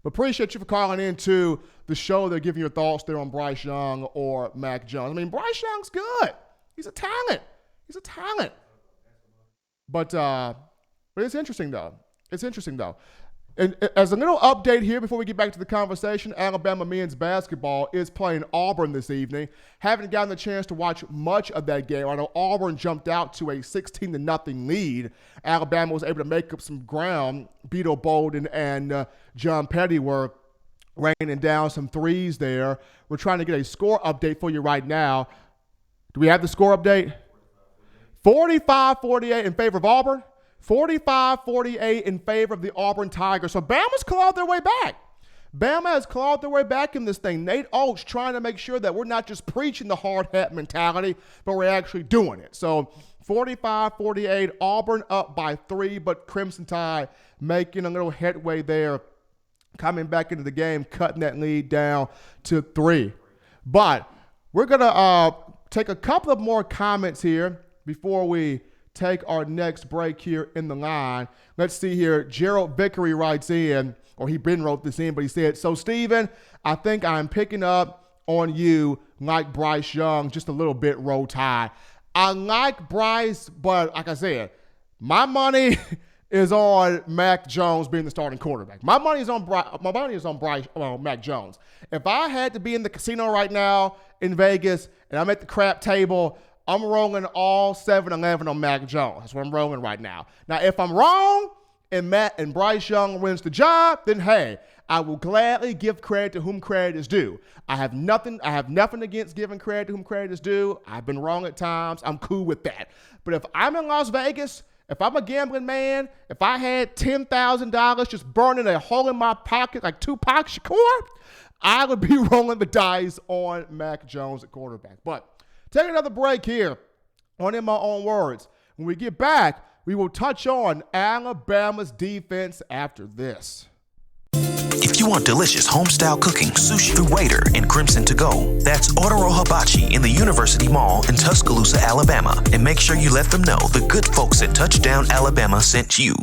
But appreciate you for calling into the show. They're giving your thoughts there on Bryce Young or Mac Jones. I mean, Bryce Young's good. He's a talent. But it's interesting, though. And as a little update here before we get back to the conversation, Alabama men's basketball is playing Auburn this evening. Haven't gotten the chance to watch much of that game. I know Auburn jumped out to a 16-0 lead. Alabama was able to make up some ground. Beto Bolden and John Petty were raining down some threes there. We're trying to get a score update for you right now. Do we have the score update? 45-48 in favor of Auburn. 45-48 in favor of the Auburn Tigers. So Bama's clawed their way back. Bama has clawed their way back in this thing. Nate Oates trying to make sure that we're not just preaching the hard hat mentality, but we're actually doing it. So 45-48, Auburn up by 3, but Crimson Tide making a little headway there, coming back into the game, cutting that lead down to 3. But we're going to take a couple of more comments here before we take our next break here in the line. Let's see here. Gerald Vickery writes in, or he wrote this in, but he said, so Steven, I think I'm picking up on you like Bryce Young, just a little bit Roll Tide. I like Bryce, but like I said, my money is on Mac Jones being the starting quarterback. My money is on Mac Jones. If I had to be in the casino right now in Vegas and I'm at the crap table, I'm rolling all 7-11 on Mac Jones. That's what I'm rolling right now. Now, if I'm wrong and Bryce Young wins the job, then hey, I will gladly give credit to whom credit is due. I have nothing against giving credit to whom credit is due. I've been wrong at times. I'm cool with that. But if I'm in Las Vegas, if I'm a gambling man, if I had $10,000 just burning a hole in my pocket like Tupac Shakur, I would be rolling the dice on Mac Jones at quarterback. But take another break here on In My Own Words. When we get back, we will touch on Alabama's defense after this. If you want delicious home-style cooking, sushi through Waitr and Crimson2go, that's Otoro Hibachi in the University Mall in Tuscaloosa, Alabama. And make sure you let them know the good folks at Touchdown Alabama sent you.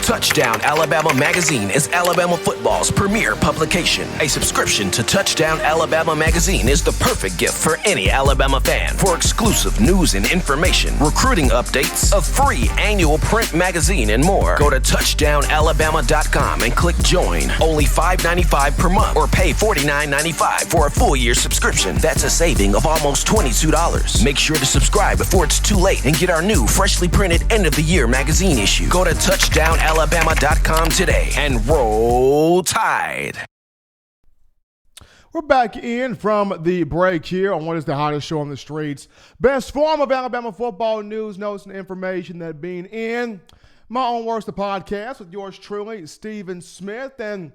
Touchdown Alabama Magazine is Alabama football's premier publication. A subscription to Touchdown Alabama Magazine is the perfect gift for any Alabama fan. For exclusive news and information, recruiting updates, a free annual print magazine, and more, go to touchdownalabama.com and click join. Only $5.95 per month or pay $49.95 for a full year subscription. That's a saving of almost $22. Make sure to subscribe before it's too late and get our new freshly printed end of the year magazine issue. Go to touchdownalabama.com today and roll tide. We're back in from the break here on what is the hottest show on the streets. Best form of Alabama football news, notes, and information that being in My Own Words, the podcast with yours truly, Stephen Smith. And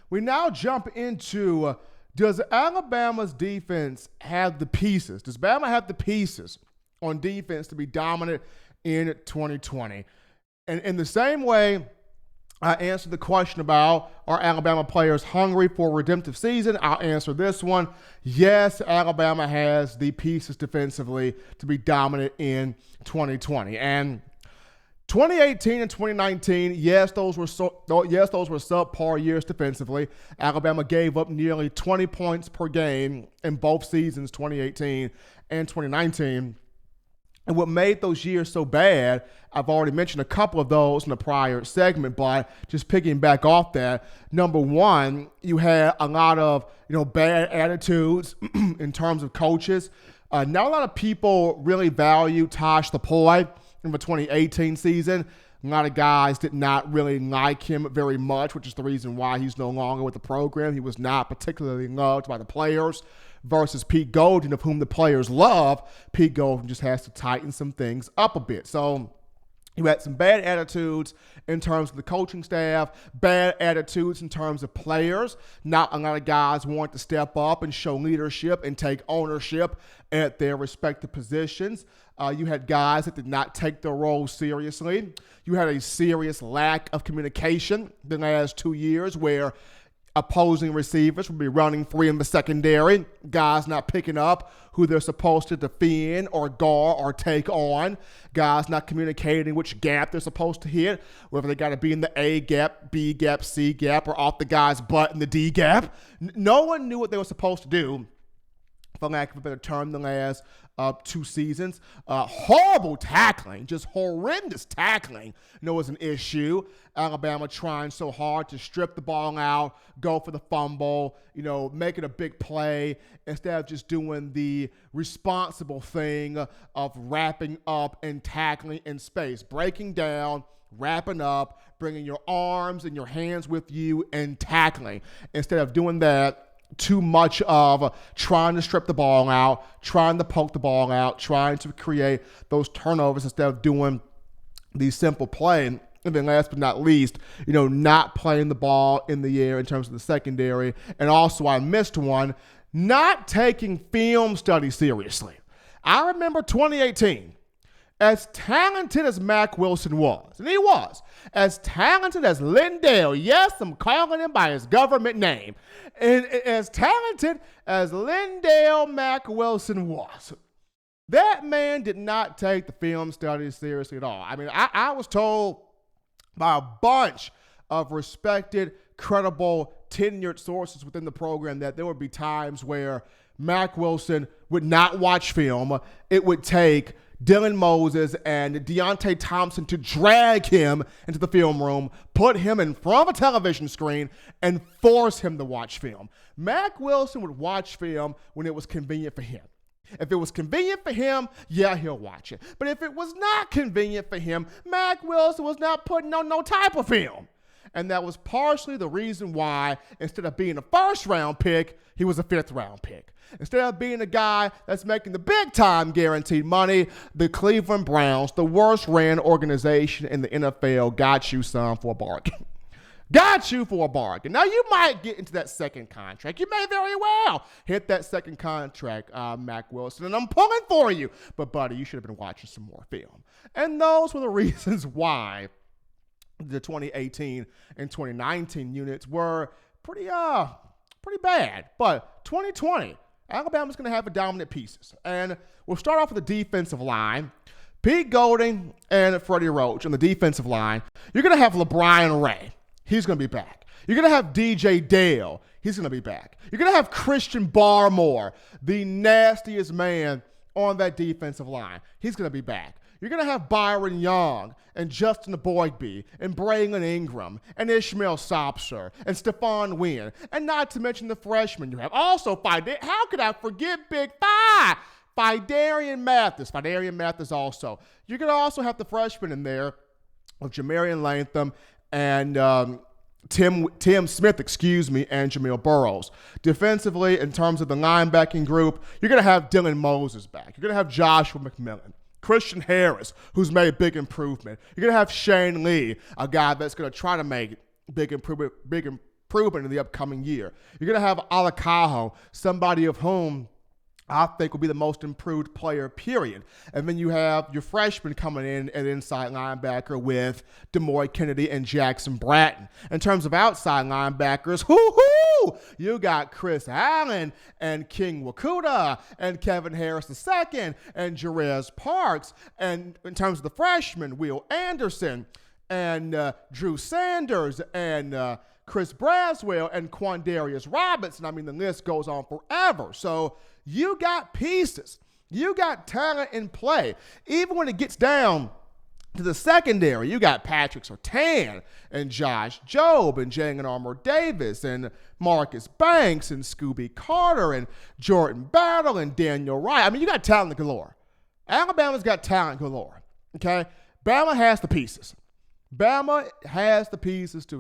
we now jump into, does Alabama's defense have the pieces? Does Bama have the pieces on defense to be dominant in 2020? And in the same way I answered the question about, are Alabama players hungry for a redemptive season? I'll answer this one. Yes, Alabama has the pieces defensively to be dominant in 2020. And 2018 and 2019, yes, those were subpar years defensively. Alabama gave up nearly 20 points per game in both seasons, 2018 and 2019. And what made those years so bad, I've already mentioned a couple of those in the prior segment, but just picking back off that, number one, you had a lot of bad attitudes in terms of coaches. Not a lot of people really value Tosh Lupoi in the 2018 season. A lot of guys did not really like him very much, which is the reason why he's no longer with the program. He was not particularly loved by the players. Versus Pete Golding, of whom the players love. Pete Golding just has to tighten some things up a bit. So you had some bad attitudes in terms of the coaching staff, bad attitudes in terms of players. Not a lot of guys want to step up and show leadership and take ownership at their respective positions. You had guys that did not take their roles seriously. You had a serious lack of communication the last 2 years where opposing receivers will be running free in the secondary, guys not picking up who they're supposed to defend or guard or take on, guys not communicating which gap they're supposed to hit, whether they got to be in the A gap, B gap, C gap, or off the guy's butt in the D gap. No one knew what they were supposed to do, for lack of a better term, the last 2 seasons. Horrible tackling, just horrendous tackling, was an issue. Alabama trying so hard to strip the ball out, go for the fumble, make it a big play instead of just doing the responsible thing of wrapping up and tackling in space, breaking down, wrapping up, bringing your arms and your hands with you and tackling. Instead of doing that, too much of trying to strip the ball out, trying to poke the ball out, trying to create those turnovers instead of doing the simple play. And then last but not least, not playing the ball in the air in terms of the secondary. And also I missed one, not taking film study seriously. I remember 2018. As talented as Mack Wilson was, and he was, as talented as Lindale, yes, I'm calling him by his government name, and as talented as Lindale Mack Wilson was, that man did not take the film studies seriously at all. I mean, I was told by a bunch of respected, credible, tenured sources within the program that there would be times where Mack Wilson would not watch film. It would take Dylan Moses and Deontay Thompson to drag him into the film room, put him in front of a television screen, and force him to watch film. Mack Wilson would watch film when it was convenient for him. If it was convenient for him, yeah, he'll watch it. But if it was not convenient for him, Mack Wilson was not putting on no type of film. And that was partially the reason why, instead of being a first-round pick, he was a fifth-round pick. Instead of being a guy that's making the big-time guaranteed money, the Cleveland Browns, the worst-ran organization in the NFL, got you some for a bargain. Got you for a bargain. Now, you might get into that second contract. You may very well hit that second contract, Mack Wilson, and I'm pulling for you. But, buddy, you should have been watching some more film. And those were the reasons why the 2018 and 2019 units were pretty bad. But 2020, Alabama's going to have a dominant pieces. And we'll start off with the defensive line. Pete Golding and Freddie Roach on the defensive line. You're going to have LeBron Ray. He's going to be back. You're going to have DJ Dale. He's going to be back. You're going to have Christian Barmore, the nastiest man on that defensive line. He's going to be back. You're going to have Byron Young and Justin Boygby and Braylon Ingram and Ishmael Sopser and Stephon Wynn, and not to mention the freshmen you have. Also, how could I forget Big Five? Phidarian Mathis also. You're going to also have the freshmen in there of Jamarian Latham and Tim Smith, and Jamil Burrows. Defensively, in terms of the linebacking group, you're going to have Dylan Moses back. You're going to have Joshua McMillan. Christian Harris, who's made big improvement. You're going to have Shane Lee, a guy that's going to try to make big improvement in the upcoming year. You're going to have Alakaho, somebody of whom I think will be the most improved player, period. And then you have your freshmen coming in at inside linebacker with Demoy Kennedy and Jackson Bratton. In terms of outside linebackers, you got Chris Allen and King Wakuda and Kevin Harris II and Jerez Parks. And in terms of the freshmen, Will Anderson and Drew Sanders and Chris Braswell and Quandarius Robinson. I mean, the list goes on forever. So you got pieces. You got talent in play. Even when it gets down to the secondary, you got Patrick Surtain and Josh Jobe and Jangan Armour Davis and Marcus Banks and Scooby Carter and Jordan Battle and Daniel Wright. I mean, you got talent galore. Alabama's got talent galore, okay? Bama has the pieces. Bama has the pieces to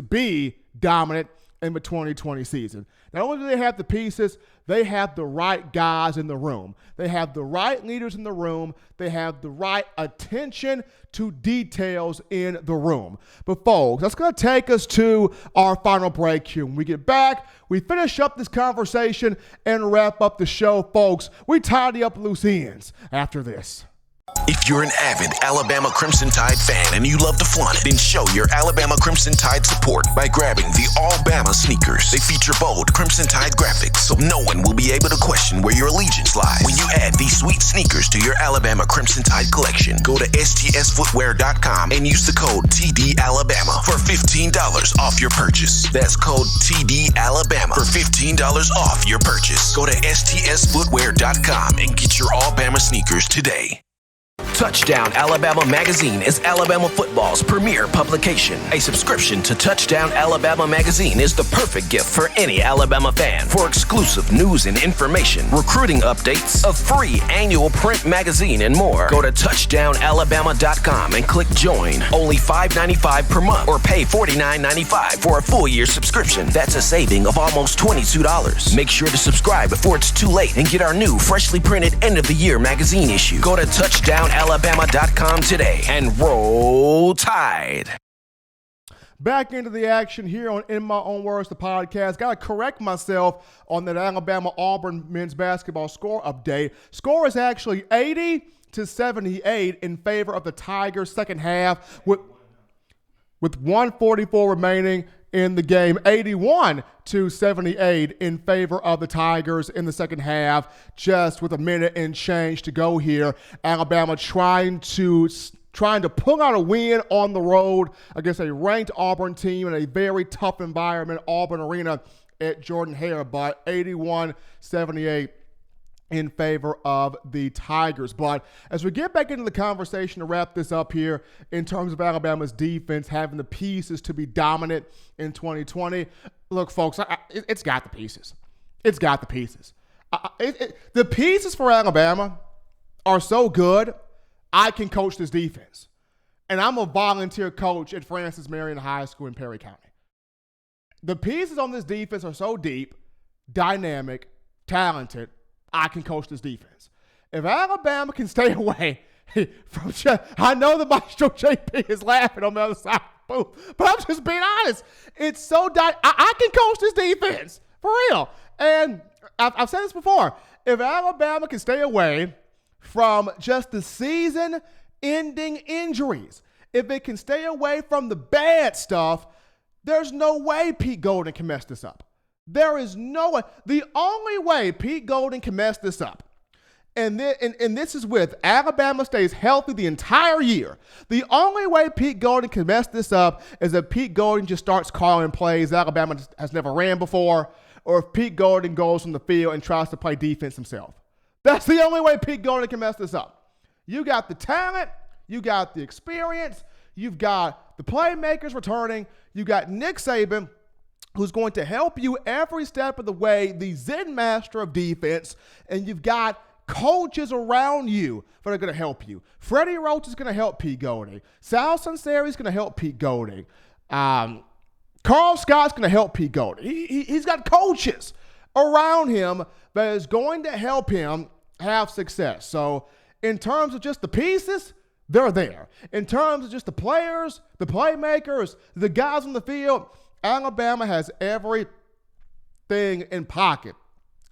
be dominant in the 2020 season. Not only do they have the pieces, they have the right guys in the room. They have the right leaders in the room. They have the right attention to details in the room. But folks, that's going to take us to our final break here. When we get back, we finish up this conversation and wrap up the show, folks. We tidy up loose ends after this. If you're an avid Alabama Crimson Tide fan and you love to flaunt it, then show your Alabama Crimson Tide support by grabbing the All-Bama sneakers. They feature bold Crimson Tide graphics, so no one will be able to question where your allegiance lies. When you add these sweet sneakers to your Alabama Crimson Tide collection, go to stsfootwear.com and use the code TDAlabama for $15 off your purchase. That's code TDAlabama for $15 off your purchase. Go to stsfootwear.com and get your All-Bama sneakers today. Touchdown Alabama Magazine is Alabama football's premier publication. A subscription to Touchdown Alabama Magazine is the perfect gift for any Alabama fan. For exclusive news and information, recruiting updates, a free annual print magazine, and more, go to touchdownalabama.com and click join. Only $5.95 per month or pay $49.95 for a full year subscription. That's a saving of almost $22. Make sure to subscribe before it's too late and get our new freshly printed end of the year magazine issue. Go to touchdownalabama.com today and roll Tide. Back into the action here on In My Own Words, the podcast. Got to correct myself on that Alabama-Auburn men's basketball score update. Score is actually 80-78 in favor of the Tigers second half with 1:44 remaining in the game. 81-78 in favor of the Tigers in the second half, just with a minute and change to go here. Alabama trying to trying to pull out a win on the road against a ranked Auburn team in a very tough environment, Auburn Arena at Jordan-Hare, but 81-78 in favor of the Tigers. But as we get back into the conversation to wrap this up here in terms of Alabama's defense having the pieces to be dominant in 2020, look, folks, it's got the pieces. It's got the pieces. The pieces for Alabama are so good, I can coach this defense. And I'm a volunteer coach at Francis Marion High School in Perry County. The pieces on this defense are so deep, dynamic, talented, I can coach this defense. If Alabama can stay away from, I know the Maestro JP is laughing on the other side of the booth, but I'm just being honest. It's so, I can coach this defense, for real. And I've said this before. If Alabama can stay away from just the season-ending injuries, if it can stay away from the bad stuff, there's no way Pete Golding can mess this up. There is no way. The only way Pete Golding can mess this up, and this is with Alabama stays healthy the entire year. The only way Pete Golding can mess this up is if Pete Golding just starts calling plays Alabama has never ran before, or if Pete Golding goes from the field and tries to play defense himself. That's the only way Pete Golding can mess this up. You got the talent, you got the experience, you've got the playmakers returning, you got Nick Saban, who's going to help you every step of the way, the Zen master of defense, and you've got coaches around you that are going to help you. Freddie Roach is going to help Pete Golding. Sal Sunseri is going to help Pete Golding. Carl Scott's going to help Pete Golding. He's got coaches around him that is going to help him have success. So in terms of just the pieces, they're there. In terms of just the players, the playmakers, the guys on the field, Alabama has everything in pocket.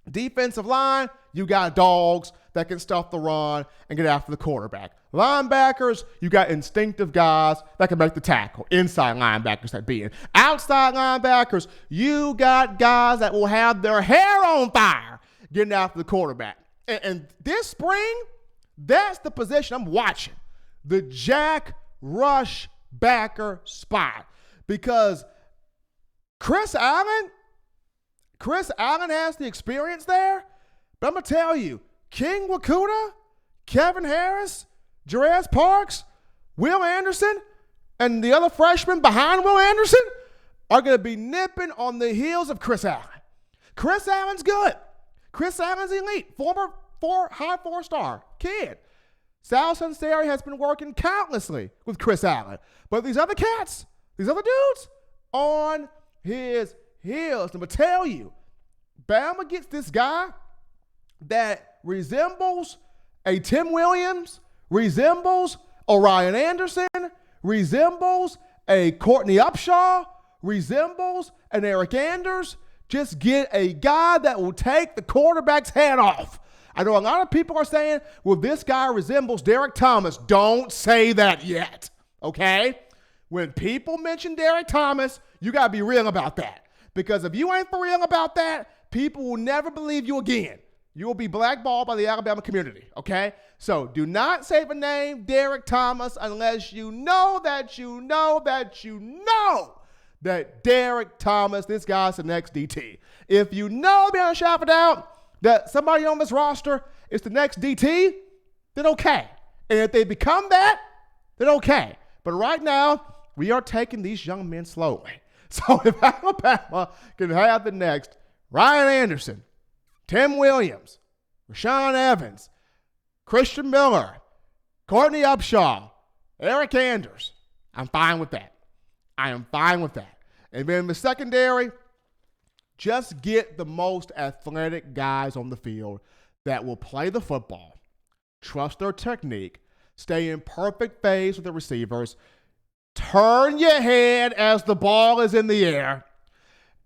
Defensive line, you got dogs that can stuff the run and get after the quarterback. Linebackers, you got instinctive guys that can make the tackle. Inside linebackers, that being. Outside linebackers, you got guys that will have their hair on fire getting after the quarterback. And this spring, that's the position I'm watching. The Jack Rush backer spot. Because Chris Allen has the experience there, but I'm going to tell you, King Wakuda, Kevin Harris, Jerez Parks, Will Anderson, and the other freshmen behind Will Anderson are going to be nipping on the heels of Chris Allen. Chris Allen's good. Chris Allen's elite, former high four-star kid. Sal Sunseri has been working countlessly with Chris Allen. But these other cats, these other dudes, on his heels. I'm going to tell you, Bama gets this guy that resembles a Tim Williams, resembles a Ryan Anderson, resembles a Courtney Upshaw, resembles an Eric Anders. Just get a guy that will take the quarterback's head off. I know a lot of people are saying, well, this guy resembles Derek Thomas. Don't say that yet, okay? When people mention Derek Thomas, you got to be real about that. Because if you ain't for real about that, people will never believe you again. You will be blackballed by the Alabama community, okay? So do not say the name Derek Thomas unless you know that Derek Thomas, this guy's the next DT. If you know beyond a shadow of a doubt that somebody on this roster is the next DT, then okay. And if they become that, then okay. But right now, we are taking these young men slowly. So if Alabama can have the next Ryan Anderson, Tim Williams, Rashawn Evans, Christian Miller, Courtney Upshaw, Eric Anders, I'm fine with that. I am fine with that. And then the secondary, just get the most athletic guys on the field that will play the football, trust their technique, stay in perfect phase with the receivers, turn your head as the ball is in the air,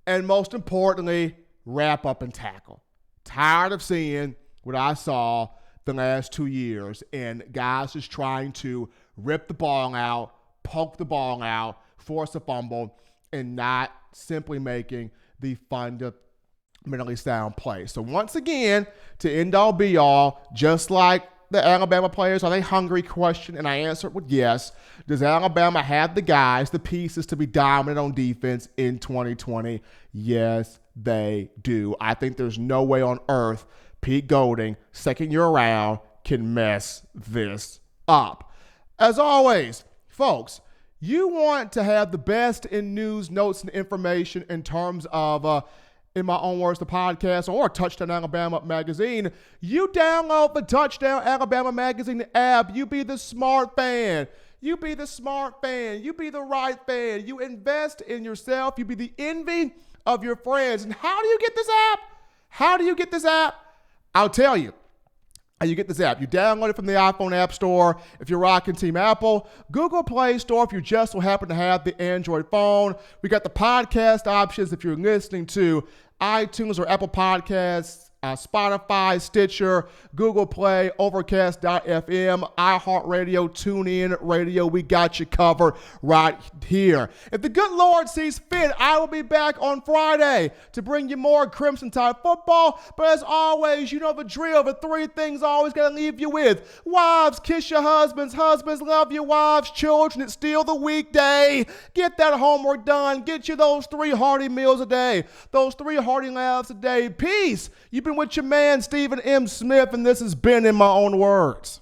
and most importantly, wrap up and tackle. Tired of seeing what I saw the last 2 years and guys just trying to rip the ball out, poke the ball out, force a fumble, and not simply making the fundamentally sound play. So once again, to end all be all, just like the Alabama players, are they hungry? Question, and I answered with yes. Does Alabama have the guys, the pieces to be dominant on defense in 2020? Yes, they do. I think there's no way on earth Pete Golding, second year around, can mess this up. As always, folks, you want to have the best in news, notes, and information in terms of, in my own words, the podcast or Touchdown Alabama magazine, you download the Touchdown Alabama magazine app. You be the smart fan. You be the smart fan. You be the right fan. You invest in yourself. You be the envy of your friends. And how do you get this app? How do you get this app? I'll tell you. You get this app. You download it from the iPhone App Store if you're rocking Team Apple, Google Play Store if you just so happen to have the Android phone. We got the podcast options if you're listening to iTunes or Apple Podcasts, Spotify, Stitcher, Google Play, Overcast.fm, iHeartRadio, TuneIn Radio. We got you covered right here. If the good Lord sees fit, I will be back on Friday to bring you more Crimson Tide football. But as always, you know the drill. The three things I always got to leave you with. Wives, kiss your husbands. Husbands, love your wives. Children, it's still the weekday. Get that homework done. Get you those 3 hearty meals a day. Those 3 hearty laughs a day. Peace. You've been with your man, Stephen M. Smith, and this has been In My Own Words.